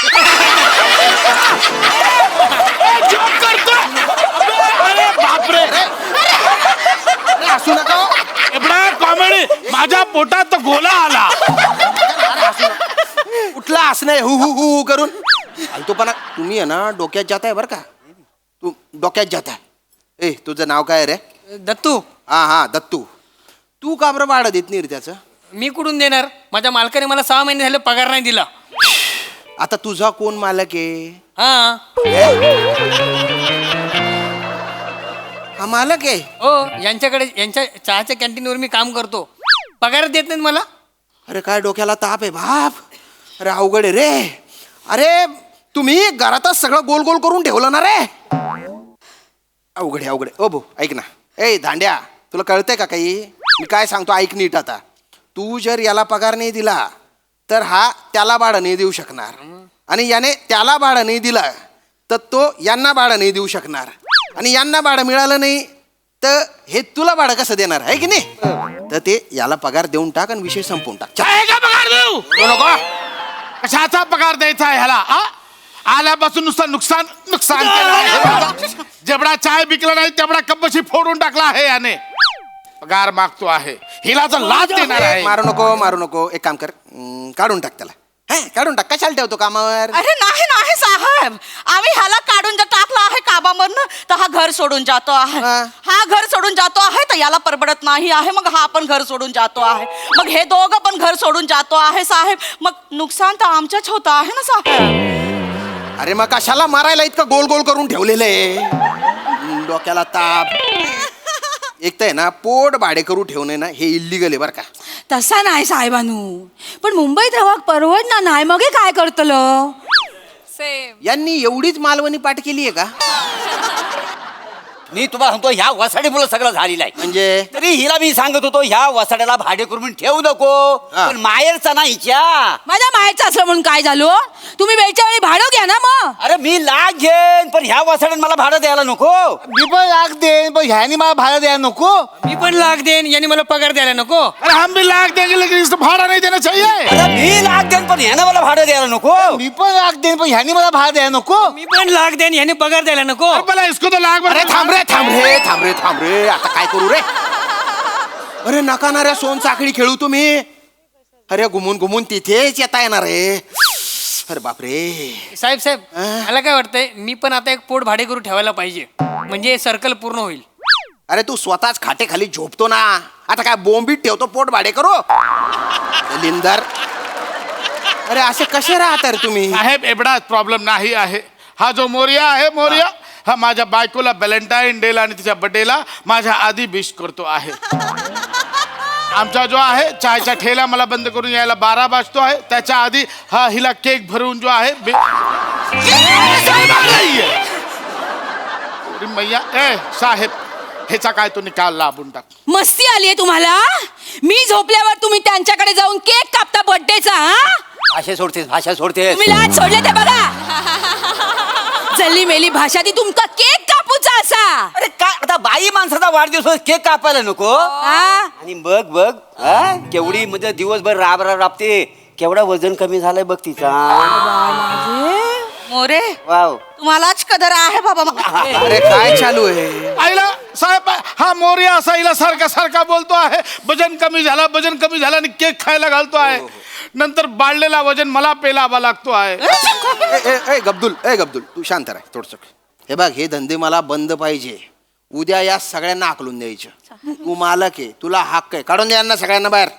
बापरे, अरे हसू नका हो. एवढा कॉमेडी. माझ्या पोटात तर गोला आला. कुठला हसणं आहे हु हु हु हु करून? फालतूपणा. तुम्ही आहे ना डोक्यात जात आहे बरं का, तू डोक्यात जात आहे. ए तुझं नाव काय रे? दत्तू हा हा दत्तू. तू का बरं भाडं देत नाही रे त्याचं? मी कुठून देणार, माझ्या मालकाने मला 6 महिने झाले पगार नाही दिला. आता तुझा कोण मालक आहे? हा हा मालक आहे. हो, यांच्याकडे यांच्या चहाच्या कॅन्टीनवर मी काम करतो. पगार देत नाहीत मला. अरे काय डोक्याला ताप आहे बाप. अरे अवघड आहे रे. अरे तुम्ही घरातच सगळं गोल गोल करून ठेवलं ना रे. अवघड आहे अवघड आहे. ओ भाऊ ऐक ना. ए धांड्या, तुला कळतंय का काही? मी काय सांगतो ऐक नीट. आता तू जर याला पगार नाही दिला तर हा त्याला भाडं नाही देऊ शकणार, आणि याने त्याला भाडं नाही दिला तर तो यांना भाडं नाही देऊ शकणार, आणि यांना भाडं मिळालं नाही तर हे तुला भाडं कसं देणार आहे की नाही? तर ते याला पगार देऊन टाक आणि विषय संपवून टाक. चल. काय का पगार देऊ? नको. कशाचा पगार द्यायचा आहे ह्याला? आल्यापासून नुसतं नुकसान नुकसान केलं आहे. जेवढा चाय विकला नाही तेवढा कब्बशी फोडून टाकला आहे याने. पगार मागतो आहे, हिला तर लाच देणार आहे. मारू नको मारू नको. एक काम कर, काढून टाक त्याला. काढून टाक. कशाला ठेवतो कामावर? अरे नाही नाही साहेब, आम्ही ह्याला काढून जर टाकला आहे कामामधनं तर हा घर सोडून जातो आहे. हा. हा घर सोडून जातो आहे तर याला परवडत नाही आहे, मग हा पण घर सोडून जातो आहे, मग हे दोघं पण घर सोडून जातो आहे साहेब, मग नुकसान तर आमच्याच होत आहे ना साहेब. अरे मग कशाला मारायला इतकं गोल गोल करून ठेवलेलं आहे? डोक्याला ताप. एक तर आहे ना पोट भाडेकरू ठेवणे ना हे इल्लीगल आहे बरं का. तसा नाही साहेबानू, पण मुंबईत रवाक परवडणार नाही, मग हे काय करतलं? सेम. यांनी एवढीच मालवणी पाठ केली आहे का? मी तुम्हाला सांगतो ह्या वसाडीमुळे सगळं झालेलं आहे. म्हणजे तरी हिला मी सांगत होतो ह्या वसाड्याला भाडे करून ठेवू नको, हा. पण माहेरचा ना हिच्या. माझ्या माहेरचं असलं म्हणून काय झालं? तुम्ही वेळच्या वेळी भाडं घ्या ना मग. अरे मी लाख घेईन पण ह्या वसाड्यात मला भाडं द्यायला नको. मी पण लाख देईन पण ह्यानी मला भाडं द्यायला नको. मी पण लाख देईन, यांनी मला पगार द्यायला नको. अरे हम भी लाख देंगे लेकिन इसको भाड़ा नहीं देना चाहिए. अरे मी लाख देईन पण ह्यानं मला भाडं द्यायला नको. मी पण लाख देईन पण ह्यानी मला भाडं द्यायला नको. मी पण लाख देईन, यांनी पगार द्यायला नको. अरे भला इसको तो लाख अरे थांब रे थांब रे थांब रे थांब रे. आता काय करू रे? अरे नका ना रे सोन साखळी खेळू तुम्ही. अरे घुमून घुमून तिथेच येता येणार आहे. अरे बापरे. साहेब साहेब मला काय वाटतंय मी पण आता एक पोट भाडे करू ठेवायला पाहिजे म्हणजे सर्कल पूर्ण होईल. अरे तू स्वतःच खाटेखाली झोपतो ना, आता काय बोंबीत ठेवतो पोट भाडे करू लिंदर. अरे असे कसे राहता रे तुम्ही. साहेब एवढाच प्रॉब्लेम नाही आहे. हा जो मोरिया आहे मोरिया हा माझ्या बायकोला व्हॅलेंटाईन डेला आणि तिच्या बर्थडेला माझ्या आधी विश करतो आहे. आमचा जो आहे चायचा ठेला मला बंद करून यायला 12 वाजतो आहे, त्याच्या आधी हा हिला केक भरून जो आहे मैया ए साहेब ह्याचा काय तो निकाल लाभून टाक. मस्ती आली आहे तुम्हाला. मी झोपल्यावर तुम्ही त्यांच्याकडे जाऊन केक कापता बर्थडेचा. भाषा सोडतेस तुम्ही लाज सोडले ते बघा. जल्ली मेली भाषा ती तुमका केक कापूचा असा. अरे काय आता बाई माणसाचा वाढदिवस केक कापायला नको. हा? आणि बघ हा? केवढी म्हणजे दिवसभर राबते, केवढा वजन कमी झालंय बघ तिचा. मोरे वाव. तुम्हालाच कदर आहे बाबा. अरे काय चालू आहे. आईला साहेब हा मोरिया असा हिला सारखा सारखा बोलतो आहे वजन कमी झाला आणि केक खायला घालतो आहे. नंतर बाळलेला वजन मला पेलावा लागतो आहे. ए गब्दुल तू शांत राह थोडस. हे बघ हे धंदे मला बंद पाहिजे. उद्या या सगळ्यांना आकलून द्यायचं. तू मालक आहे, तुला हक्क आहे, काढून द्या यांना सगळ्यांना बाहेर.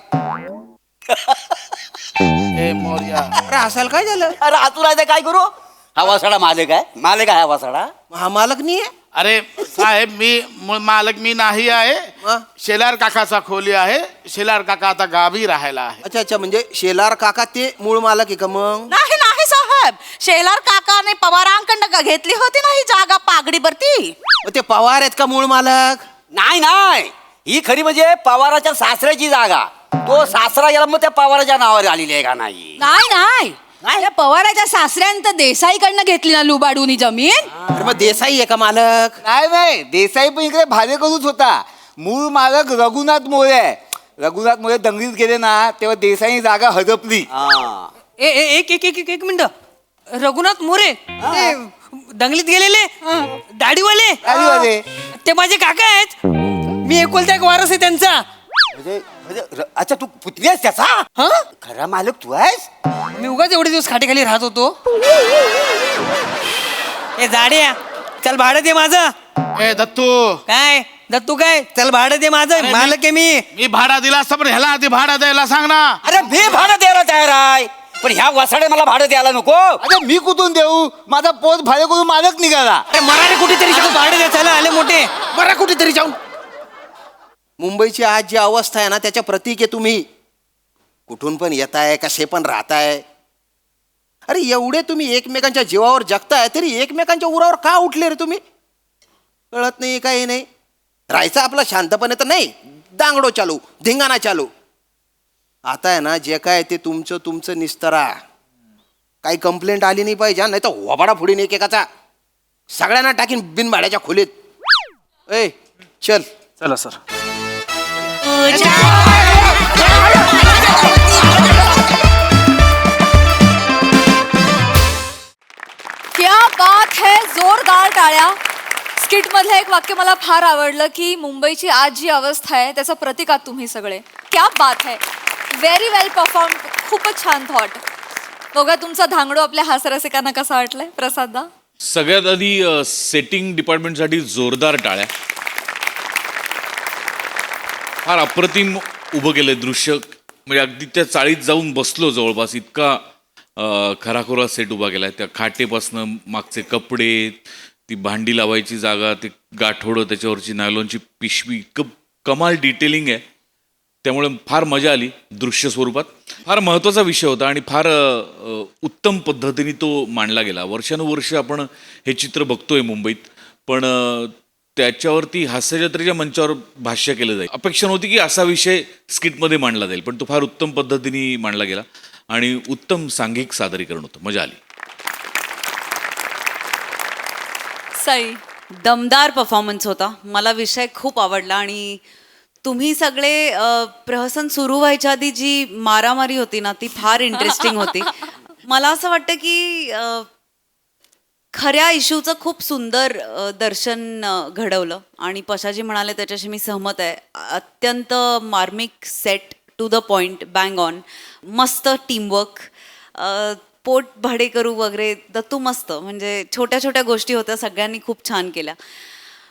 ए मोरिया अरे असाल काय झालं. अरे आतून आहे काय करू. हा वासाडा मालक आहे हा वासाडा. हा मालक नाही आहे. अरे साहेब मालक मी नाही आहे. हा? शेलार काकाचा खोली आहे. शेलार काका आता गावी राहायला आहे. अच्छा म्हणजे शेलार काका ते मूळ मालक आहे का मग. नाही नाही साहेब, शेलार काकाने पवारांकडनं घेतली होती ना ही जागा पागडीवरती. मग ते पवार आहेत का मूळ मालक. नाही ही खरी म्हणजे पवाराच्या सासऱ्याची जागा. तो सासरा गेला मग त्या पवाराच्या नावावर आलेली आहे का नाही. नाही त्या पवाराच्या सासऱ्यानं देसाईकडनं घेतली ना लुबाडून ही जमीन. अरे मग देसाई आहे का मालक. नाही देसाई पण इकडे भाडे करूच होता. मूळ मालक रघुनाथ मोरे आहे. रघुनाथ मोरे दंगलीत गेले ना तेव्हा देसाई जागा हदपली. हा. एक मिनिट. रघुनाथ मोरे ते दंगलीत गेलेले दाढीवाले ते माझे काका आहेत. मी एकुलता एक वारस आहे त्यांचा. अच्छा तू पुतणी आहेस त्याचा. हा खरा मालक तू आहेस. मी उगाच एवढे दिवस खाटेखाली राहत होतो. ए जाड्या चल भाडं दे माझं. ए दत्तू काय दत्तू काय चल भाडं दे माझं. मालक आहे मी भाडा दिला असता पण ह्याला आधी भाडा द्यायला सांग ना. अरे मी भाडं द्यायला तयार आहे पण ह्या वसाडे मला भाडं द्यायला नको. अरे मी कुठून देऊ. माझा पोट भाडे करून मालक निघाला. अरे मराठी कुठेतरी जाऊन भाडं दे. चला आले मोठे. बरं कुठेतरी जाऊन. मुंबईची आज जी अवस्था आहे ना त्याच्या प्रतीक आहे तुम्ही. कुठून पण येताय कसे पण राहताय. अरे एवढे तुम्ही एकमेकांच्या जीवावर जगताय तरी एकमेकांच्या उरावर का उठले रे तुम्ही. कळत नाही काही नाही. राहायचं आपलं शांतपणे तर नाही. दांगडो चालू धिंगाणा चालू. आता आहे ना जे काय ते तुमचं निस्तरा. काही कंप्लेंट आली नाही पाहिजे नाही तर वबाडा फोडीन एकेकाचा. सगळ्यांना टाकीन बिनभाड्याच्या खोलीत. ए चल. चला सर. क्या बात है. जोरदार टाळ्या. स्किट मधलं एक वाक्य मला फार आवडलं की मुंबईची आज जी अवस्था आहे त्याचं प्रतीक आहात तुम्ही सगळे. क्या बात है. व्हेरी वेल परफॉर्म. खूपच छान थॉट. बघा तुमचा धांगडो आपल्या हास्यरसिकांना कसा वाटलाय प्रसाददा. सगळ्यात आधी सेटिंग डिपार्टमेंटसाठी जोरदार टाळ्या. फार अप्रतिम उभं केलंय दृश्य. म्हणजे अगदी त्या चाळीत जाऊन बसलो जवळपास. इतका खराखुरा सेट उभा केलाय. त्या खाटेपासनं मागचे कपडे, ती भांडी लावायची जागा, ते गाठोडं, त्याच्यावरची नायलॉनची पिशवी, कमाल डिटेलिंग आहे. त्यामुळे फार मजा आली दृश्य स्वरूपात. फार महत्त्वाचा विषय होता आणि फार उत्तम पद्धतीने तो मांडला गेला. वर्षानुवर्ष आपण हे चित्र बघतोय मुंबईत, पण त्याच्यावरती हास्यजत्रेच्या मंचावर भाष्य केलं जाईल. अपेक्षा नव्हती की असा विषय स्किटमध्ये मांडला जाईल, पण तो फार उत्तम पद्धतीने मांडला गेला आणि उत्तम सांघिक सादरीकरण होतं. मजा आली. सई. दमदार परफॉर्मन्स होता. मला विषय खूप आवडला आणि तुम्ही सगळे प्रहसन सुरू व्हायच्या आधी जी मारामारी होती ना ती फार इंटरेस्टिंग होती. मला असं वाटतं की खऱ्या इश्यूचं खूप सुंदर दर्शन घडवलं आणि पशाजी म्हणाले त्याच्याशी मी सहमत आहे. अत्यंत मार्मिक set, to the point, bang on, मस्त टीमवर्क. पोट भाडेकरू वगैरे दत्तू मस्त, म्हणजे छोट्या छोट्या गोष्टी होत्या, सगळ्यांनी खूप छान केल्या.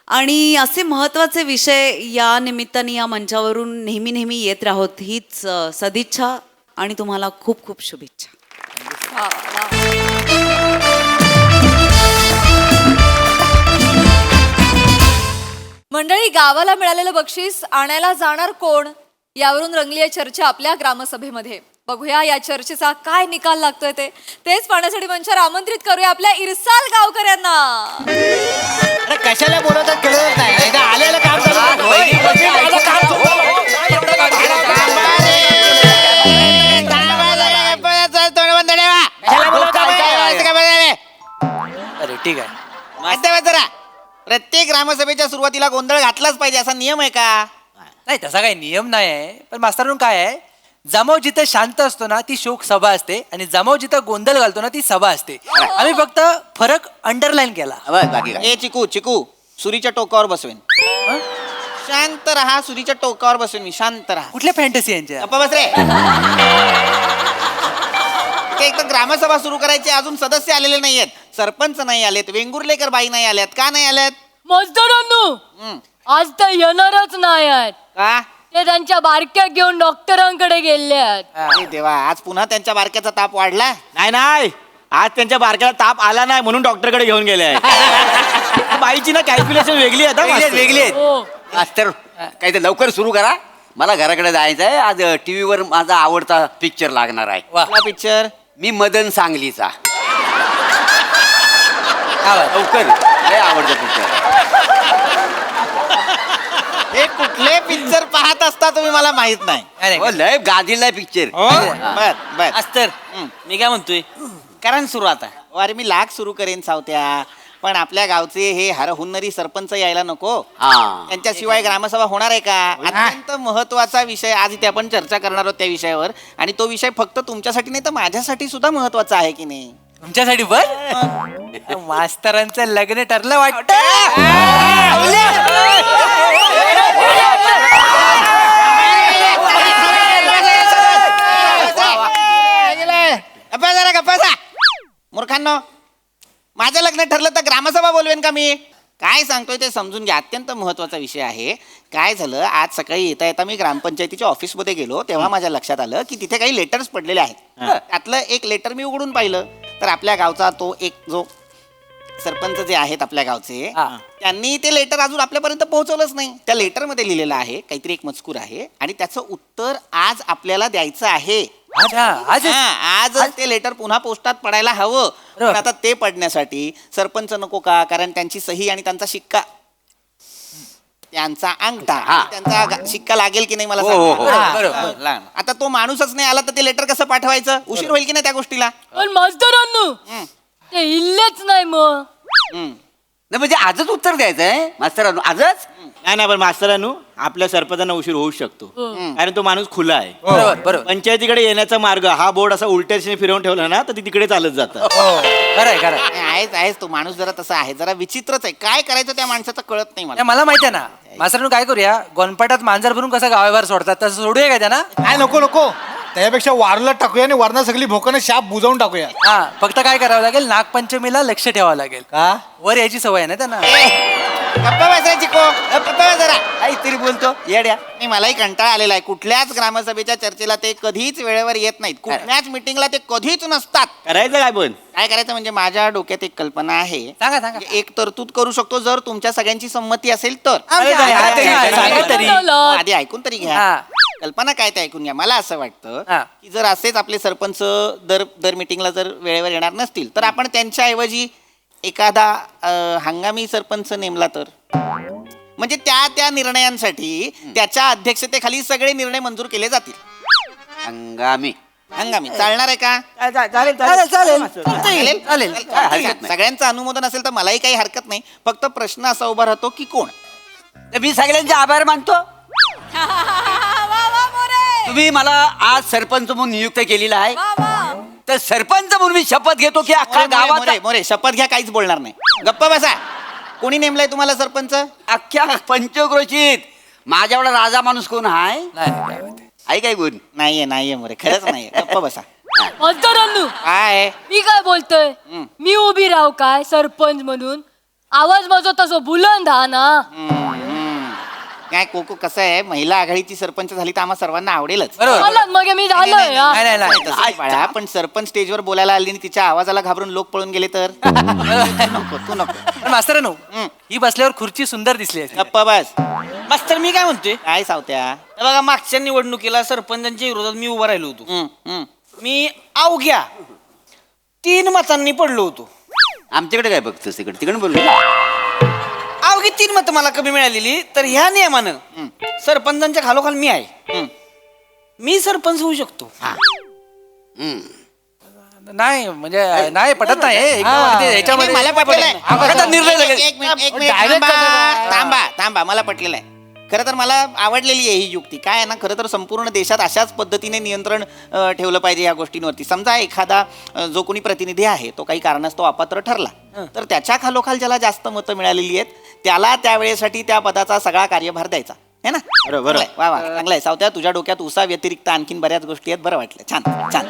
आणि असे महत्त्वाचे विषय या निमित्ताने या मंचावरून नेहमी नेहमी येत राहोत हीच सदिच्छा आणि तुम्हाला खूप खूप शुभेच्छा. वा, वा. मंडळी, गावाला मिळालेलं बक्षीस आणायला जाणार कोण यावरून रंगली आहे चर्चा आपल्या ग्रामसभेमध्ये. बघूया या चर्चेचा काय निकाल लागतोय तेच पाहण्यासाठी मंचावर आमंत्रित करूया आपल्या इरसाल गावकऱ्यांना. कशाला बोलवतात कळत नाही. एकदा आलेलं काम अरे ठीक आहे. जरा प्रत्येक ग्रामसभेच्या सुरुवातीला गोंधळ घातलाच पाहिजे असा नियम आहे का? नाही तसा काही नियम नाही आहे, पण मास्तरांनो काय आहे, जमाव जिथं शांत असतो ना ती शोक सभा असते आणि जमाव जिथं गोंधळ घालतो ना ती सभा असते. आम्ही फक्त फरक अंडरलाईन केला. ए चिकू चिकू सुरीच्या टोकावर बसवेन. शांत राहा, सुरीच्या टोकावर बसवेन मी. शांत राहा. कुठल्या फॅन्टसी यांच्या? गप्पा बस रे. एक तर ग्रामसभा सुरू करायची, अजून सदस्य आलेले नाहीयेत, सरपंच नाही आलेत, वेंगुर्लेकर बाई नाही आल्यात. का नाही आल्यात? मजदूरांनो आज तर येणारच नाही आहेत. का? ते त्यांच्या बारक्या घेऊन डॉक्टरांकडे गेले आहेत. अरे देवा, आज पुन्हा त्यांच्या बारक्याचा ताप वाढला. नाही आज त्यांच्या बारक्याला ताप आला नाही म्हणून डॉक्टरकडे घेऊन गेले. बाईची ना कॅल्क्युलेशन वेगळी आहे. वेगळी आहेत. हो मास्तर काही तर लवकर सुरू करा, मला घराकडे जायचं आहे. आज टीव्हीवर माझा आवडता पिक्चर लागणार आहे. कुठला पिक्चर? मी मदन सांगलीचा. लवकर, लय आवडतं पिक्चर. हे कुठले पिक्चर पाहत असता तुम्ही मला माहित नाही. हो, लय गाजलेला पिक्चर. बर बर. मास्तर मी काय म्हणतोय, कारण सुरू आता. अरे मी लाख सुरू करेन सावत्या, पण आपल्या गावचे हे हरहुन्नरी सरपंच यायला नको. हा, त्यांच्याशिवाय ग्रामसभा होणार आहे का? अत्यंत महत्वाचा विषय आज इथे आपण चर्चा करणार आहोत त्या विषयावर. आणि तो विषय फक्त तुमच्यासाठी नाही तर माझ्यासाठी सुद्धा महत्वाचा आहे की नाही? तुमच्यासाठी बर मास्तरांचं लग्न ठरलं वाटतं. मूर्खांनो, माझं लग्न ठरलं तर ग्रामसभा बोलवेन का मी? काय सांगतोय ते समजून घ्या. अत्यंत महत्वाचा विषय आहे. काय झालं, आज सकाळी येता येता मी ग्रामपंचायतीच्या ऑफिसमध्ये गेलो तेव्हा माझ्या लक्षात आलं की तिथे काही लेटर्स पडलेले आहेत. त्यातलं एक लेटर मी उघडून पाहिलं तर आपल्या गावचा तो एक जो सरपंच जे आहेत आपल्या गावचे, त्यांनी ते लेटर अजून आपल्यापर्यंत पोहोचवलंच नाही. त्या लेटरमध्ये लिहिलेलं आहे काहीतरी एक मजकूर आहे आणि त्याचं उत्तर आज आपल्याला द्यायचं आहे. आज ते लेटर पुन्हा पोस्टात पडायला हवं. पण आता ते पडण्यासाठी सरपंच नको का? कारण त्यांची सही आणि त्यांचा शिक्का, त्यांचा अंगठा, त्यांचा शिक्का लागेल की नाही मला सांगा. आता तो माणूसच नाही आला तर ते लेटर कसं पाठवायचं? उशीर होईल की नाही त्या गोष्टीला? पण मजदूरांनो ते इल्लेच नाही मग. नाही म्हणजे आजच उत्तर द्यायचं आहे मास्तरांनो, आजच? नाही पण मास्तरांनो, आपल्या सरपंचांना उशीर होऊ शकतो कारण तो माणूस खुला आहे. बरोबर. पंचायतीकडे येण्याचा मार्ग हा बोर्ड असा उलट्या दिशेने फिरवून ठेवला ना तर ती तिकडे चालत जातं. आहेच तो माणूस जरा तसा आहे, जरा विचित्रच आहे. काय करायचं त्या माणसाचं कळत नाही मला. मला माहिती आहे ना मास्तरांनो, काय करूया, गोनपाटात मांजर भरून कसं गावाबाहेर सोडतात तसं सोडूया का त्यांना? काय नको त्यापेक्षा वारला टाकूया आणि वरना सगळी भोकानं शाप बुजवून टाकूया. हा, फक्त काय करावं लागेल, नागपंचमीला लक्ष ठेवावं लागेल. का? वर यायची सवय आहे ना त्यांना. गप्पा बसायची को, गप्पा जरा. काहीतरी बोलतो येड्या. नाही, मलाही कंटाळा आलेला आहे. कुठल्याच ग्रामसभेच्या चर्चेला ते कधीच वेळेवर येत नाहीत. कुठल्याच मिटिंगला ते कधीच नसतात. करायचं काय पण? काय करायचं म्हणजे माझ्या डोक्यात एक कल्पना आहे. सांगा. एक तरतूद करू शकतो जर तुमच्या सगळ्यांची संमती असेल तर. आधी ऐकून तरी घ्या. कल्पना काय ते ऐकून घ्या. मला असं वाटतं की जर असेच आपले सरपंच दर मिटिंगला जर वेळेवर येणार नसतील तर आपण त्यांच्याऐवजी एखादा हंगामी सरपंच नेमला तर, म्हणजे त्या निर्णयांसाठी त्याच्या अध्यक्षतेखाली सगळे निर्णय मंजूर केले जातील. हंगामी चालणार आहे का? चालेल. सगळ्यांचं अनुमोदन असेल तर मलाही काही हरकत नाही. फक्त प्रश्न असा उभा राहतो की कोण? मी सगळ्यांचे आभार मानतो. तुम्ही मला आज सरपंच म्हणून नियुक्त केलेला आहे, तर सरपंच म्हणून मी शपथ घेतो की अख्खा गावात. मोरे शपथ घ्या, काहीच बोलणार नाही. गप्पा बसा. कोणी नेमलाय तुम्हाला सरपंच? अख्ख्या पंचक्रोशीत माझ्यावर राजा माणूस कोण आहे? काय गुण? नाहीये मोरे, खरंच नाहीये. गप्पा बसा. मास्तरांनो काय मी काय बोलतोय मी उभी राहू काय सरपंच म्हणून आवाज माझा तसो बुलंद हा ना काय कोको कसं आहे महिला आघाडीची सरपंच झाली तर आम्हा सर्वांना आवडेलच मला मग मी झालोय हा. नाही नाही तसं नाही बाळा, पण सरपंच स्टेजवर बोलायला आली आणि तिच्या आवाजाला घाबरून लोक पळून गेले तर नको तू नको पण मास्तरांनो ही बसल्यावर खुर्ची सुंदर दिसली असती. गप्प बस. मास्तर मी काय म्हणतोय काय सावत्या हे बघा मागच्या निवडणुकीला सरपंचांच्या विरोधात मी उभा राहिलो होतो मी अवघ्या 3 मतांनी पडलो होतो. आमच्याकडे काय बघतोस तिकडे बोलू अवघी 3 मतं मला कमी मिळालेली तर ह्या नियमानं सरपंचांच्या खालोखाल मी आहे मी सरपंच होऊ शकतो. नाही म्हणजे नाही पटत नाही एकदम ते ह्याच्यामध्ये मला पटलेलं आता निर्णय आहे. लगेच. एक मिनिट थांबा मला पटलेलं आहे. खरं तर मला आवडलेली आहे ही युक्ती. काय आहे ना, खरं तर संपूर्ण देशात अशाच पद्धतीने नियंत्रण ठेवलं पाहिजे या गोष्टींवरती. समजा एखादा जो कोणी प्रतिनिधी आहे तो काही कारणास्तव अपात्र ठरला तर त्याच्या खालोखाल ज्याला जास्त मतं मिळालेली आहेत त्याला त्यावेळेसाठी त्या पदाचा सगळा कार्यभार द्यायचा है ना. बरोबर वा वा चांगलं आहे सावत्या. तुझ्या डोक्यात उसा व्यतिरिक्त आणखीन बऱ्याच गोष्टी आहेत. बरं वाटलं. छान छान.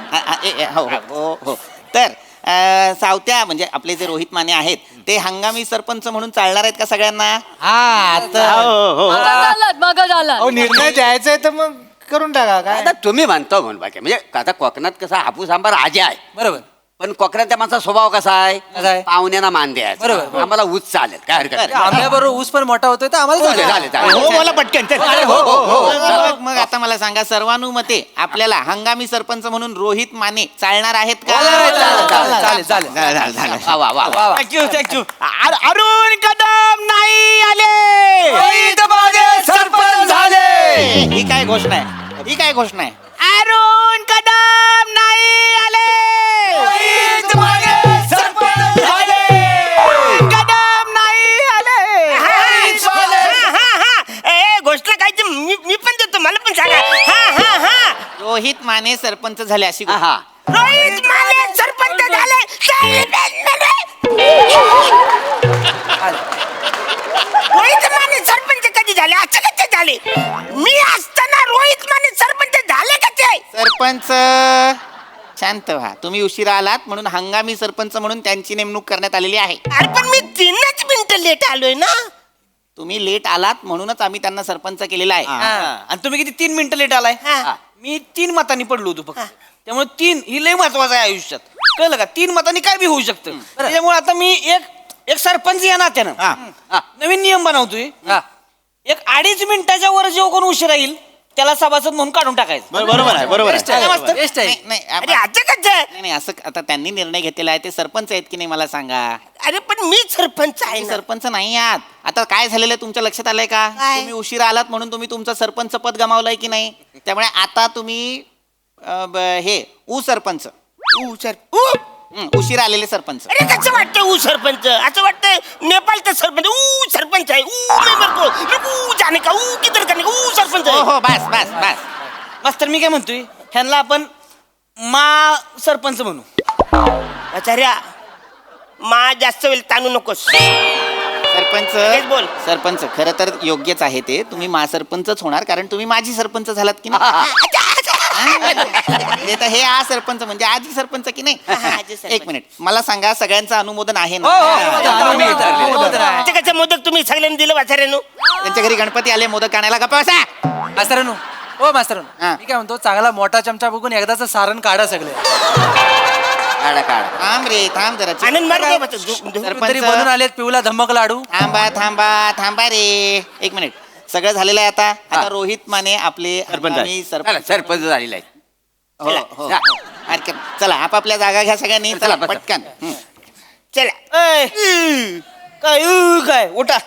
हो हो हो. तर सावत्या म्हणजे आपले जे रोहित माने आहेत ते हंगामी सरपंच म्हणून चालणार आहेत का सगळ्यांना? मग झाला अहो निर्णय द्यायचा आहे तर मग करून टाका. काय आता तुम्ही म्हणतो म्हणून बाकी म्हणजे आता कोकणात कसा हापूस आंबा राजा आहे बरोबर पण कोकणातल्या माणसाचा स्वभाव कसा कसा आहे? आहे पाहुण्यांना मान द्यायचा. बरोबर. आम्हाला ऊस चालेल काय हरकत नाही. आंब्याबरोबर ऊस पण मोठा होतोय तर आम्हाला चालेल. चालेल, चालेल. हो बोला पटकन. अरे, हो, हो, हो. मग आता मला सांगा सर्वानुमते आपल्याला हंगामी सरपंच म्हणून रोहित माने चालणार आहेत का? चालेल चालेल चालेल वा, वा, वा, वा. थँक्यू. अरुण कदम नाही आले. सरपंच झाले. ही काय घोषणा आहे? अरुण कदम नाही आले. कदम नाही आले. घोषणा काय मी पण देतो मला पण सांगा. रोहित माने सरपंच झाले अशी रोहित माने सरपंच झाले. रोहित माने सरपंच कधी झाले असं कसे झाले? मी असताना रोहित माने सरपंच झाले कसे? सरपंच शांत व्हा. तुम्ही उशिरा आलात म्हणून हंगामी सरपंच म्हणून त्यांची नेमणूक करण्यात आलेली आहे. अरे पण मी 3च मिनिटं लेट आलोय ना. तुम्ही लेट आलात म्हणूनच आम्ही त्यांना सरपंच केलेला आहे. आणि तुम्ही किती 3 मिनिटं लेट आलाय? मी 3 मतांनी पडलो होतो फक्त. त्यामुळे 3 ही लय महत्वाचं आहे आयुष्यात. कळलं का? 3 मतांनी काय बी होऊ शकतं. त्यामुळे आता मी एक सरपंच या नात्यानं नवीन नियम बनवतोय. एक 2.5 मिनिटाच्या वर जो कोण उशिरा येईल त्याला सभासद म्हणून काढून टाकायचं. बरोबर आहे. Best आहे. नाही असं आता त्यांनी निर्णय घेतलेला आहे. ते सरपंच आहेत की नाही मला सांगा. अरे पण मी सरपंच आहे तुम्ही सरपंच नाही आहात. आता काय झालेलं आहे तुमच्या लक्षात आलंय का? तुम्ही उशिरा आलात म्हणून तुम्ही तुमचं सरपंच पद गमावलंय की नाही. त्यामुळे आता तुम्ही हे सरपंच उशिरा आलेले सरपंच. अरे कसं वाटतं ऊ सरपंच? असं वाटतं नेपाळचं सरपंच ऊ सरपंच आहे. ऊ जाणे का ऊ किधर करणे ऊ सरपंच आहे. हो बस मास्तर मी काय म्हणतोय ह्यांना आपण मा सरपंच म्हणू. आचार्या मा जास्त वेळ ताणू नकोस. बोल. सरपंच खरं तर योग्यच आहे ते. तुम्ही सरपंचच होणार कारण तुम्ही माझी सरपंच झालात की नाही. तर हे सरपंच म्हणजे आजी सरपंच की नाही. एक मिनिट मला सांगा सगळ्यांचं अनुमोदन आहे ना? मोदक तुम्ही सगळ्यांनी दिलं वाचाऱ्यानो. त्यांच्या घरी गणपती आले मोदक आणायला का पैसा. मास्तरांनो हो मास्तरांनो मी काय म्हणतो चांगला मोठा चमचा बघून एकदाच सारण काढा सगळे. थांब रे थांब जरा. आनंद मार तरी बनून आलेत पिवला धम्मक लाडू. थांबा रे एक मिनिट. सगळं झालेलं आहे आता रोहित माने आपले सरपंच झालेला आहे. हो चला आपापल्या जागा घ्या सगळ्यांनी. चला पटकन चला. काय उठा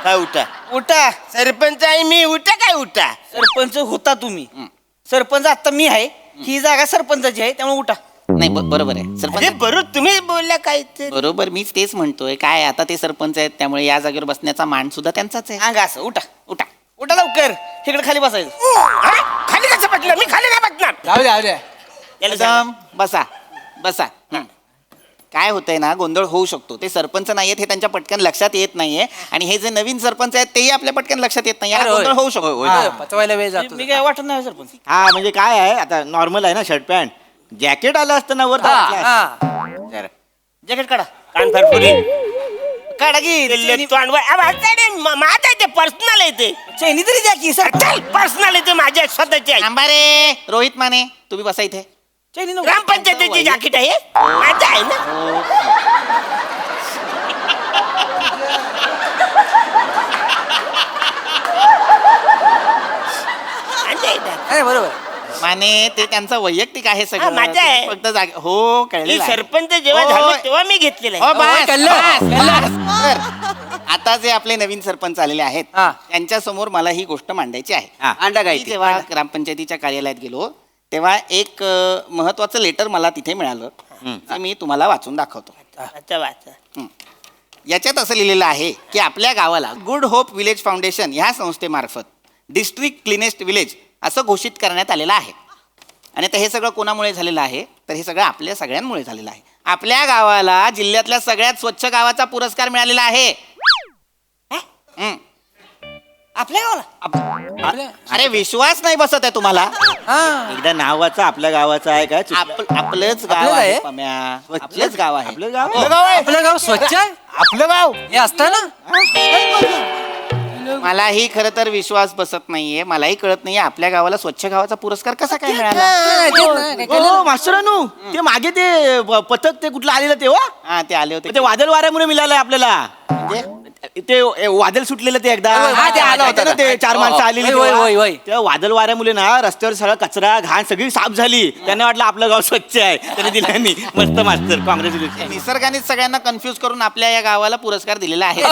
काय उठा सरपंच आहे मी. उठा काय उठा. सरपंच होता तुम्ही. सरपंच आता मी आहे. ही जागा सरपंचाची आहे त्यामुळे उठा. नाही बरोबर आहे सरपंच. बरोबर तुम्ही बोलल्या काय बरोबर मीच तेच म्हणतोय. काय आता ते सरपंच आहेत त्यामुळे या जागेवर बसण्याचा मान सुद्धा त्यांचाच आहे. अंगा असं उठा लवकर. इकडे खाली बसायचं. खाली कसं बसलं? मी खाली नाही बसणार. जाऊ द्या एकदम बसा. काय होतंय ना गोंधळ होऊ शकतो. ते सरपंच नाहीयेत हे त्यांच्या पटकन लक्षात येत नाहीये आणि हे जे नवीन सरपंच आहेत तेही आपल्या पटकन लक्षात येत नाही. गोंधळ होऊ शकतो. पचवायला वेळ जातो. मी काय वाटत नाही सरपंच. हा म्हणजे काय आहे आता नॉर्मल आहे ना शर्ट पॅन्ट जॅकेट आलं असतं ना वर जरा. जॅकेट काढा कान फरफुरी काढा की माझा ते पर्सनल आहे ते चैनी तरी द्या की सर पर्सनल आहे ते माझ्या स्वतःचे आहे. रे रोहित माने तुम्ही बसा इथे चैनी नको. ग्रामपंचायतीची जॅकेट आहे माझं आहे ना. नाही, बरोबर माने ते त्यांचं वैयक्तिक आहे हा, सगळं माझं आहे. फक्त जागा हो मी कळलेलं आहे. सरपंच जेव्हा हो, झालो तेव्हा मी घेतलेलं हो, आहे. बस. तर, आता जे आपले नवीन सरपंच आलेले आहेत त्यांच्या समोर मला ही गोष्ट मांडायची आहे अंडा मी जेव्हा ग्रामपंचायतीच्या कार्यालयात गेलो तेव्हा एक महत्वाचं लेटर मला तिथे मिळालं ते मी तुम्हाला वाचून दाखवतो. अच्छा, वाचा. याच्यात असं लिहिलेलं आहे की आपल्या गावाला गुड होप विलेज फाउंडेशन ह्या संस्थेमार्फत डिस्ट्रिक्ट क्लिनेस्ट विलेज असं घोषित करण्यात आलेलं आहे. आणि आता हे सगळं कोणामुळे झालेलं आहे तर हे सगळं आपल्या सगळ्यांमुळे झालेलं आहे. आपल्या गावाला जिल्ह्यातल्या सगळ्यात स्वच्छ गावाचा पुरस्कार मिळालेला आहे. हं. आपल्या गावाला अरे विश्वास नाही बसत आहे तुम्हाला. एकदा नावाचं आपल्या गावाचं आहे काय आपलंच गाव आपलंच आहे आहे? पम्या. आपलंच गाव आहे. आपलं गाव आपलं गाव स्वच्छ आहे आपलं गाव हे असतं ना मलाही खरं तर विश्वास बसत नाहीये. मलाही कळत नाहीये आपल्या गावाला स्वच्छ गावाचा पुरस्कार कसा काय मिळाला. हो मास्टरानू ते मागे ते पथक ते कुठलं आलेलं तेव्हा हा ते आले होते ते वादळ वाऱ्यामुळे मिळालंय आपल्याला ते वादळ सुटलेलं ते एकदा हा, ते आलं होतं ना ते 4 माणसं आलेली होय, तेव्हा. होय, होय. त्या वादळ वाऱ्यामुळे ना रस्त्यावर सगळा कचरा घाण सगळी साफ झाली. त्यांना वाटलं आपलं गाव स्वच्छ आहे त्याने दिल्यानी मस्त मास्तर कॉंग्रॅच्युलेशन. निसर्गाने सगळ्यांना कन्फ्युज करून आपल्या या गावाला पुरस्कार दिलेला आहे.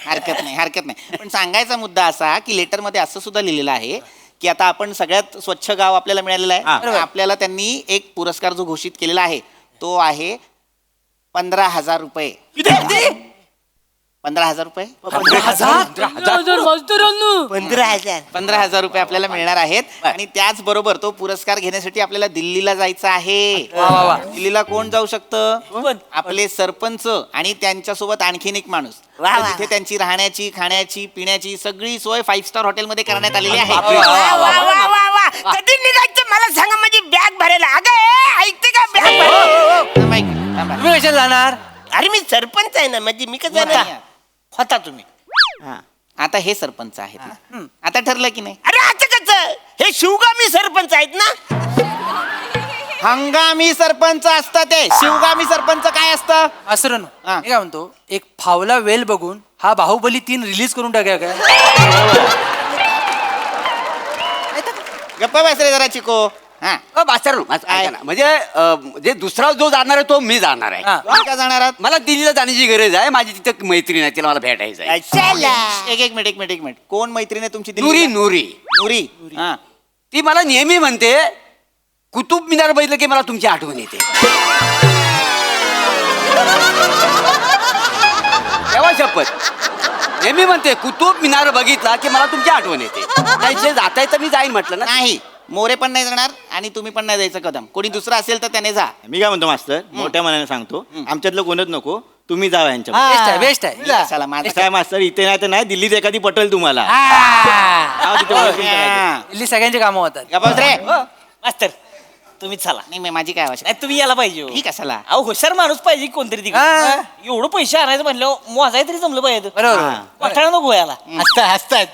हरकत नाही. पण सांगायचा मुद्दा असा की लेटर मध्ये असं सुद्धा लिहिलेलं आहे की आता आपण सगळ्यात स्वच्छ गाव आपल्याला मिळालेलं आहे. तर आपल्याला त्यांनी एक पुरस्कार जो घोषित केलेला आहे तो आहे 15,000 रुपये. 15,000 रुपये 15,000 मास्तरांनो 15,000. 15,000 रुपये आपल्याला मिळणार आहेत. आणि त्याचबरोबर तो पुरस्कार घेण्यासाठी आपल्याला दिल्लीला जायचं आहे. दिल्लीला कोण जाऊ शकतं आपले सरपंच आणि त्यांच्यासोबत आणखीन एक माणूस. तर तिथे त्यांची राहण्याची खाण्याची पिण्याची सगळी सोय 5 स्टार हॉटेलमध्ये करण्यात आलेली आहे. कधी निघायचं मला सांगा माझी बॅग भरायला. अगं ऐकते का बॅग भरायला? तुम्ही कशाला जाणार अरे मी सरपंच आहे ना म्हणजे मी कसं जाणार? होता तुम्ही आता हे सरपंच आहेत ना. आता ठरलं की नाही. अरे आता कसं हे शिवगामी सरपंच आहेत ना. हंगामी सरपंच असतं ते. शिवगामी सरपंच काय असतं. असं हा. मी काय म्हणतो एक फावला वेल बघून हा बाहुबली 3 रिलीज करून टाकूया काय गप्पा बस रे जरा चिको. हा म्हणजे जे दुसरा जो जाणार आहे तो मी जाणार आहे. तुम्ही का जाणार आहात. मला दिल्लीला जाण्याची गरज आहे. माझी तिथे मैत्रीण आहे तिला मला भेटायचं आहे. एक मिनिट कोण मैत्रीण आहे तुमची नूरी दिल्लीला? नूरी नूरी हा. ती मला नेहमी म्हणते कुतुब मिनार बघितलं की मला तुमची आठवण येते. तेव्हा शपथ नेहमी म्हणते कुतुब मिनार बघितला की मला तुमची आठवण येते. नाही जे जाता येतं मी जाईन म्हटलं ना. नाही मोरे पण नाही जाणार आणि तुम्ही पण नाही जायचं कदम. कोणी दुसरा असेल तर त्याने जा. मी काय म्हणतो मास्तर मोठ्या मनाने सांगतो आमच्यातलं कोणच नको तुम्ही जावा यांच्या बेस्ट आहे बेस्ट आहे चला माझं काय मास्तर इथे नाही तर नाही दिल्लीत एखादी पटेल तुम्हाला जावा तिथे ओळखून करायचं. दिल्ली सगळ्यांची कामं होतात. गप्पा बस रे. मास्तर तुम्ही चला. नाही माझी काय आवश्यक नाही तुम्ही यायला पाहिजे हो. ठीक आहे चला. अहो हुशार माणूस पाहिजे कोणतरी तिकडे. हा. एवढं पैसे आणायचं म्हटलं मोजाय तरी जमलं पाहिजे. बरोबर वाटायला नको याला. हसताय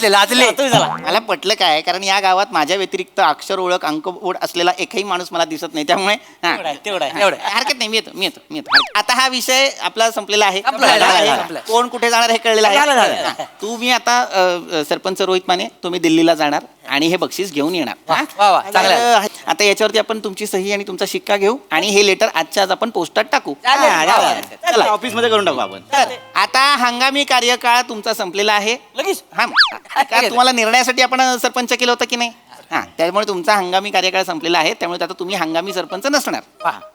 लाजले तुम्ही चला. मला पटलं काय कारण या गावात माझ्या व्यतिरिक्त अक्षर ओळख अंक ओढ असलेला एकही माणूस मला दिसत नाही त्यामुळे हा. तेवढं आहे. एवढं हरकत नाही मी येतो. आता हा विषय आपला संपलेला आहे. संपला. कोण कुठे जाणार हे कळलेलं झालं. आहे. हा. तुम्ही आता सरपंच रोहित माने तुम्ही दिल्लीला जाणार आणि हे बक्षीस घेऊन येणार. हा? वा, चांगलं आहे. तर आता याच्यावरती आपण तुमची सही आणि तुमचा शिक्का घेऊ आणि हे लेटर आजच्या आज आपण पोस्टात टाकू. चला ऑफिस मध्ये करून टाकू आपण. तर आता हंगामी कार्यकाळ तुमचा संपलेला आहे. लगेच हा का तुम्हाला निर्णयासाठी आपण सरपंच केलं होतं की नाही. हा त्यामुळे तुमचा हंगामी कार्यकाळ संपलेला आहे त्यामुळे आता तुम्ही हंगामी सरपंच नसणार.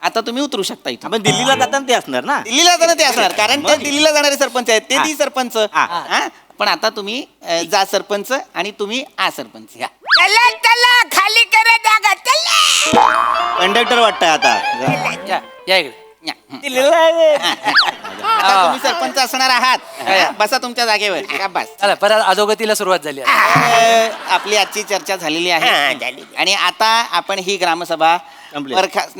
आता तुम्ही उतरू शकता इथं. आपण दिल्लीला जाताना ते असणार ना. दिल्लीला जाणं ते असणार कारण ते दिल्लीला जाणारे सरपंच आहेत ते ती सरपंच. हा पण आता तुम्ही जा सरपंच आणि तुम्ही आ सरपंच घ्या. चला चला खाली करा जागा चला. कंडक्टर वाटतंय आता या इकडे दिल्लीला आता तुम्ही सरपंच असणार आहात. बसा तुमच्या जागेवर. शाबास. चला परत अधोगतीला सुरुवात झाली आहे. आपली आजची चर्चा झालेली आहे आणि आता आपण ही ग्रामसभा बरखास्त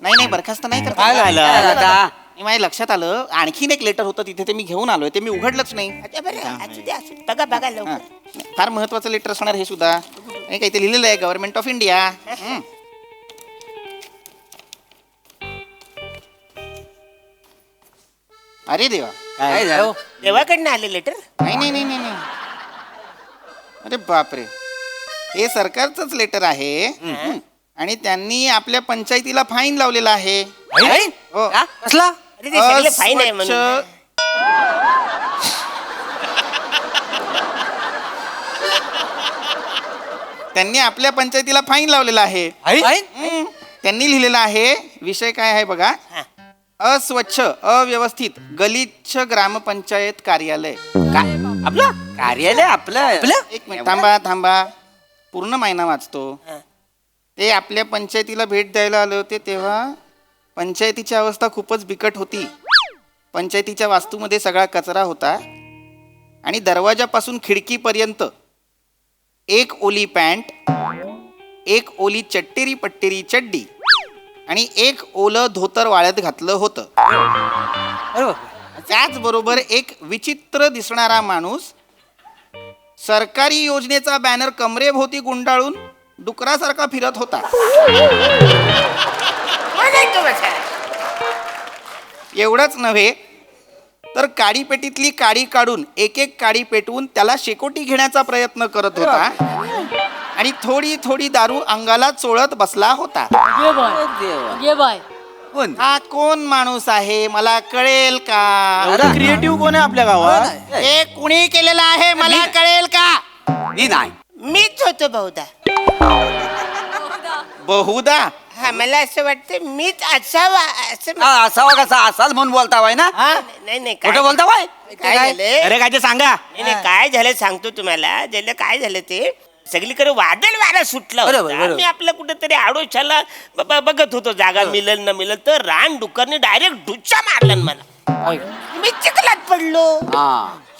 नाही बरखास्त नाही करत. काय झालं दादा? माझ्या लक्षात आलं आणखीन एक लेटर होतं तिथे ते मी घेऊन आलोय ते मी उघडलंच नाही. फार महत्वाचं लेटर असणार हे सुद्धा. काही ते लिहिलेलं आहे गव्हर्नमेंट ऑफ इंडिया. अरे देवा. काय झालं? देवाकडनं आले लेटर. नाही. अरे बापरे, हे सरकारचंच लेटर आहे आणि त्यांनी आपल्या पंचायतीला फाईन लावलेला आहे. हो. कसला? अरे ते सगळे फाईन आहे म्हणून. अस्वच्छ- त्यांनी आपल्या पंचायतीला फाईन लावलेला आहे. त्यांनी लिहिलेला आहे, विषय काय आहे बघा, अस्वच्छ अव्यवस्थित गलिच्छ ग्रामपंचायत कार्यालय. आपलं कार्यालय आपलं. एक मिनिट थांबा पूर्ण महिना वाचतो. ते आपल्या पंचायतीला भेट द्यायला आले होते तेव्हा पंचायतीची अवस्था खूपच बिकट होती. पंचायतीच्या वास्तूमध्ये सगळा कचरा होता आणि दरवाजापासून खिडकीपर्यंत एक ओली पॅन्ट, एक ओली चट्टेरी पट्टेरी चड्डी आणि एक ओलं धोतर वाळ्यात घातलं होतं. त्याचबरोबर एक विचित्र दिसणारा माणूस सरकारी योजनेचा बॅनर कमरेभोवती गुंडाळून डुकरासारखा फिरत होता. एवढंच नव्हे तर काडी पेटीतली काडी काढून एक एक काडी पेटवून त्याला शेकोटी घेण्याचा प्रयत्न करत होता आणि थोडी थोडी दारू अंगाला चोळत बसला होता. ये बाय हा कोण माणूस आहे मला कळेल का? क्रिएटिव्ह कोण आहे आपल्या गावात? हे कुणी केलेलं आहे मला कळेल का? मी नाही. मीच होतो बहुधा. बहुधा हा मला असं वाटतं मीच असावा असं. असावा कसा असाल म्हणून बोलता वाय ना? नाही कुठं बोलता वाय? काय झालं? अरे काय ते सांगा. नाही काय झालं सांगतो तुम्हाला. ज्याला काय झालं ते सगळीकडे वादळ वारा सुटला होता. मी आपलं कुठेतरी आडोशाला बघत होतो जागा मिळेल न मिळेल तर रान डुकरने डायरेक्ट डुच्चा मारला मला. मी चिखलात पडलो.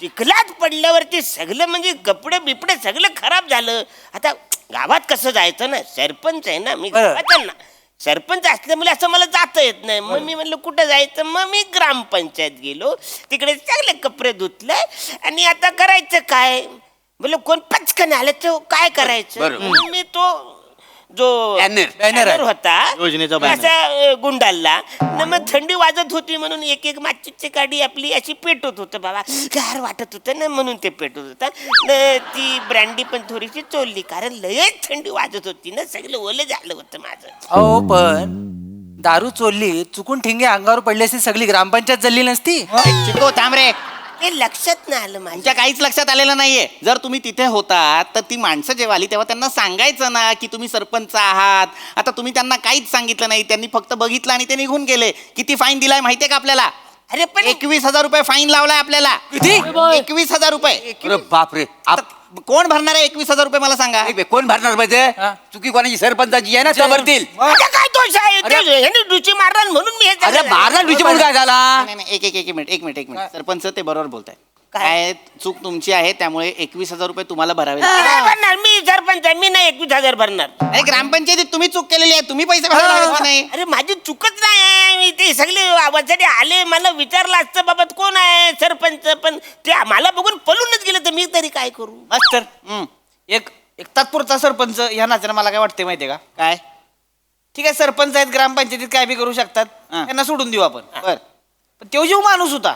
चिखलात पडल्यावरती सगळं म्हणजे कपडे बिपडे सगळं खराब झालं. आता गावात कसं जायचं ना, सरपंच आहे ना मी गावाचा ना, सरपंच असल्यामुळे असं मला जाता येत नाही. मग मी म्हणलं कुठं जायचं, मग मी ग्रामपंचायत गेलो. तिकडे चांगले कपडे धुतले आणि आता करायचं काय, म्हणलं कोण पचकन आलं तर काय करायचं. म्हणून मी तो जो बॅनर होता योजनेचा असा गुंडाळला. मग थंडी वाजत होती म्हणून एक एक माचीची काडी आपली अशी पेटत होतं बाबा, गार वाटत होतं ना म्हणून ते पेटत होतं. ती ब्रँडी पण थोडीशी चोलली कारण लयच थंडी वाजत होती ना, सगळं ओलं झालं होतं माझं. अहो पण दारू चोरली चुकून ठिंगे अंगावर पडली असती सगळी ग्रामपंचायत जल्ली नसती. चिको थांब रे. ते लक्षात नाही आलं माझ्या. तुमच्या काहीच लक्षात आलेलं नाहीये. जर तुम्ही तिथे होतात तर ती माणसं जेव्हा आली तेव्हा त्यांना सांगायचं ना की तुम्ही सरपंच आहात. आता तुम्ही त्यांना काहीच सांगितलं नाही, त्यांनी फक्त बघितलं आणि ते निघून गेले. किती फाईन दिलाय माहितीये का आपल्याला? अरे पण 21,000 रुपये फाईन लावलाय आपल्याला. किती? 21,000 रुपये. अरे बापरे. कोण भरणार आहे 21,000 रुपये मला सांगा? कोण भरणार पाहिजे? चुकी कोणाची सरपंचाची आहे ना त्या भरतील. काय दोष आहे? ह्याने डुची मारला म्हणून मी हे अरे झालं. मारला डुची म्हणून काय झाला? नाही, एक मिनिट सरपंच ते बरोबर बोलताय. काय चूक तुमची आहे त्यामुळे 21,000 रुपये तुम्हाला भरावे लागतील. नाही भरणार, मी सरपंच आहे, मी नाही 21,000 भरणार. अरे ग्रामपंचायतीत तुम्ही चूक केलेली आहे, तुम्ही पैसे भरायला लागत की नाही? अरे माझी चुकच नाही आहे. मी ते सगळे आवाजाने आले, मला विचारलं असतं बाबा कोण आहे सरपंच, पण ते मला बघून पळूनच गेलं तर मी तरी काय करू. मास्तर एक तात्पुरता सरपंच ह्या नात्यानं मला काय वाटते माहितीये का? काय ठीक आहे सरपंच आहेत ग्रामपंचायतीत काय बी करू शकतात, त्यांना सोडून देऊ आपण. बर पण तो जो माणूस होता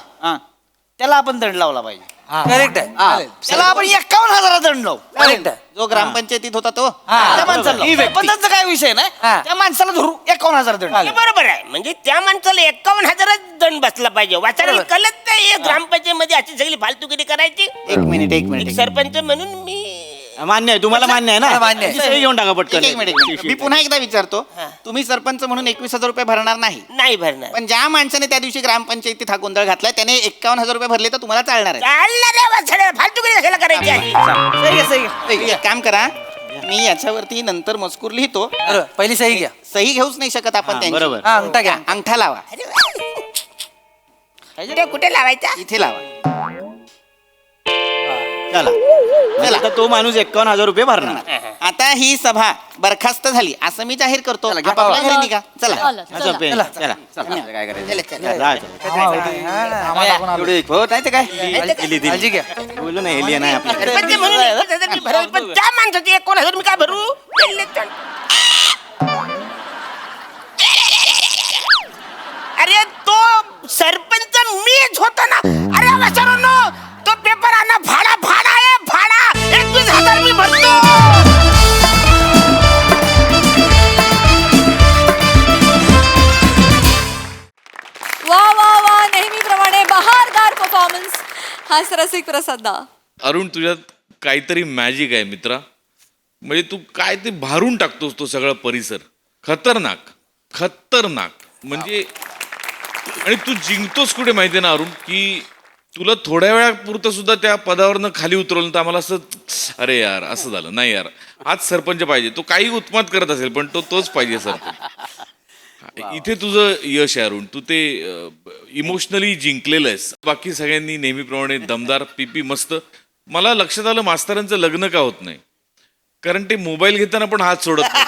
त्याला आपण दंड लावला पाहिजे. करेक्ट आहे. त्याला आपण 51,000 दंड लावू. करेक्ट आहे. जो ग्रामपंचायतीत होता तो त्या माणसाला लावू. सरपंचाचा काय विषय नाही, त्या माणसाला धरू 51,000 दंड. हे बरोबर आहे. म्हणजे त्या माणसाला 51,000 दंड बसला पाहिजे. वाचायला कळत नाही ग्रामपंचायत मध्ये अशी सगळी फालतुगिरी करायची. एक मिनिट एक सरपंच म्हणून मी मान्य आहे तुम्हाला, मान्य आहे ना? मान्य आहे. सही घेऊन टाका पटकन. एक मिनिट मी पुन्हा एकदा विचारतो, तुम्ही सरपंच म्हणून 21,000 रुपये भरणार नाही? नाही भरणार. पण ज्या माणसाने त्या दिवशी ग्रामपंचायतीत हा गोंधळ घातलाय त्याने 51,000 रुपये भरले तर तुम्हाला चालणार आहे? चालणार आहे वाचायला, फालतुगिरी कशाला करायची अशी? सही आहे, सही आहे. एक काम करा, मी याच्यावरती नंतर मजकूर लिहितो. पहिली सही घ्या. सही घेऊच नाही शकत आपण त्यांची. हा, अंगठा घ्या. अंगठा लावा. कुठे लावायचा? इथे लावा. चला चला, आता तो माणूस 51,000 रुपये भरणार. आता ही सभा बरखास्त झाली असं मी जाहीर करतो. आपापल्या घरी निघा. चला चला, चला, चला, चला. काय करायचं? एवढे हो, नाही तर काय काळजी घ्या. बोललो ना एलियन आहे आपल्याकडे. सरपंच म्हणून 1,000 मी भरेल, पण त्या माणसाचे 1,000 मी काय भरू? अरे तो सरपंच मीच होतो ना. अरे वासरांनो, तो पेपर आणा. भाडा भाडा आहे, भाडा 21,000 मी भरतो. वा वा वा, नेहमीप्रमाणे बहारदार परफॉर्मन्स. हाच रसिक प्रसाद. अरुण, तुझ्यात काहीतरी मॅजिक आहे मित्रा. म्हणजे तू काय ते भारून टाकतोस तो सगळा परिसर. खतरनाक खतरनाक. म्हणजे आणि तू जिंकतोस कुठे माहितीये ना अरुण, की तुला थोड्या वेळापुरतं सुद्धा त्या पदावरनं खाली उतरवलं तर आम्हाला असं अरे यार असं झालं. नाही यार, हाच सरपंच पाहिजे. तो काही उत्मात करत असेल पण तोच पाहिजे सरपंच. इथे तुझं यश आहे अरुण. तू ते इमोशनली जिंकलेलं आहेस. बाकी सगळ्यांनी नेहमीप्रमाणे दमदार, पीपी मस्त. मला लक्षात आलं मास्तरांचं लग्न का होत नाही, कारण ते मोबाईल घेताना पण हात सोडत नाही.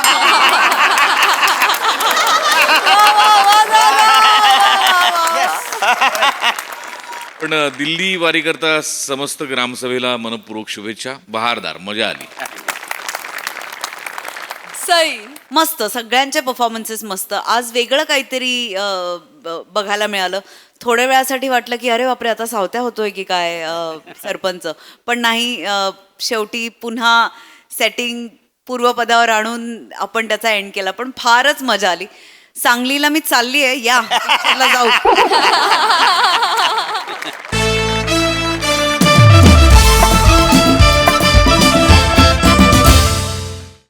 पण दिल्ली वारी करता समस्त ग्रामसभेला मनपूर्वक शुभेच्छा. बहारदार, मजा आली. सई. मस्त, सगळ्यांचे परफॉर्मन्सेस मस्त. आज वेगळं काहीतरी बघायला मिळालं. थोड्या वेळासाठी वाटलं की अरे बापरे, आता सावत्या होतोय की काय सरपंच. पण नाही, शेवटी पुन्हा सेटिंग पूर्वपदावर आणून आपण त्याचा एंड केला. पण फारच मजा आली. सांगलीला मी चालली आहे, या पिक्चरला जाऊ.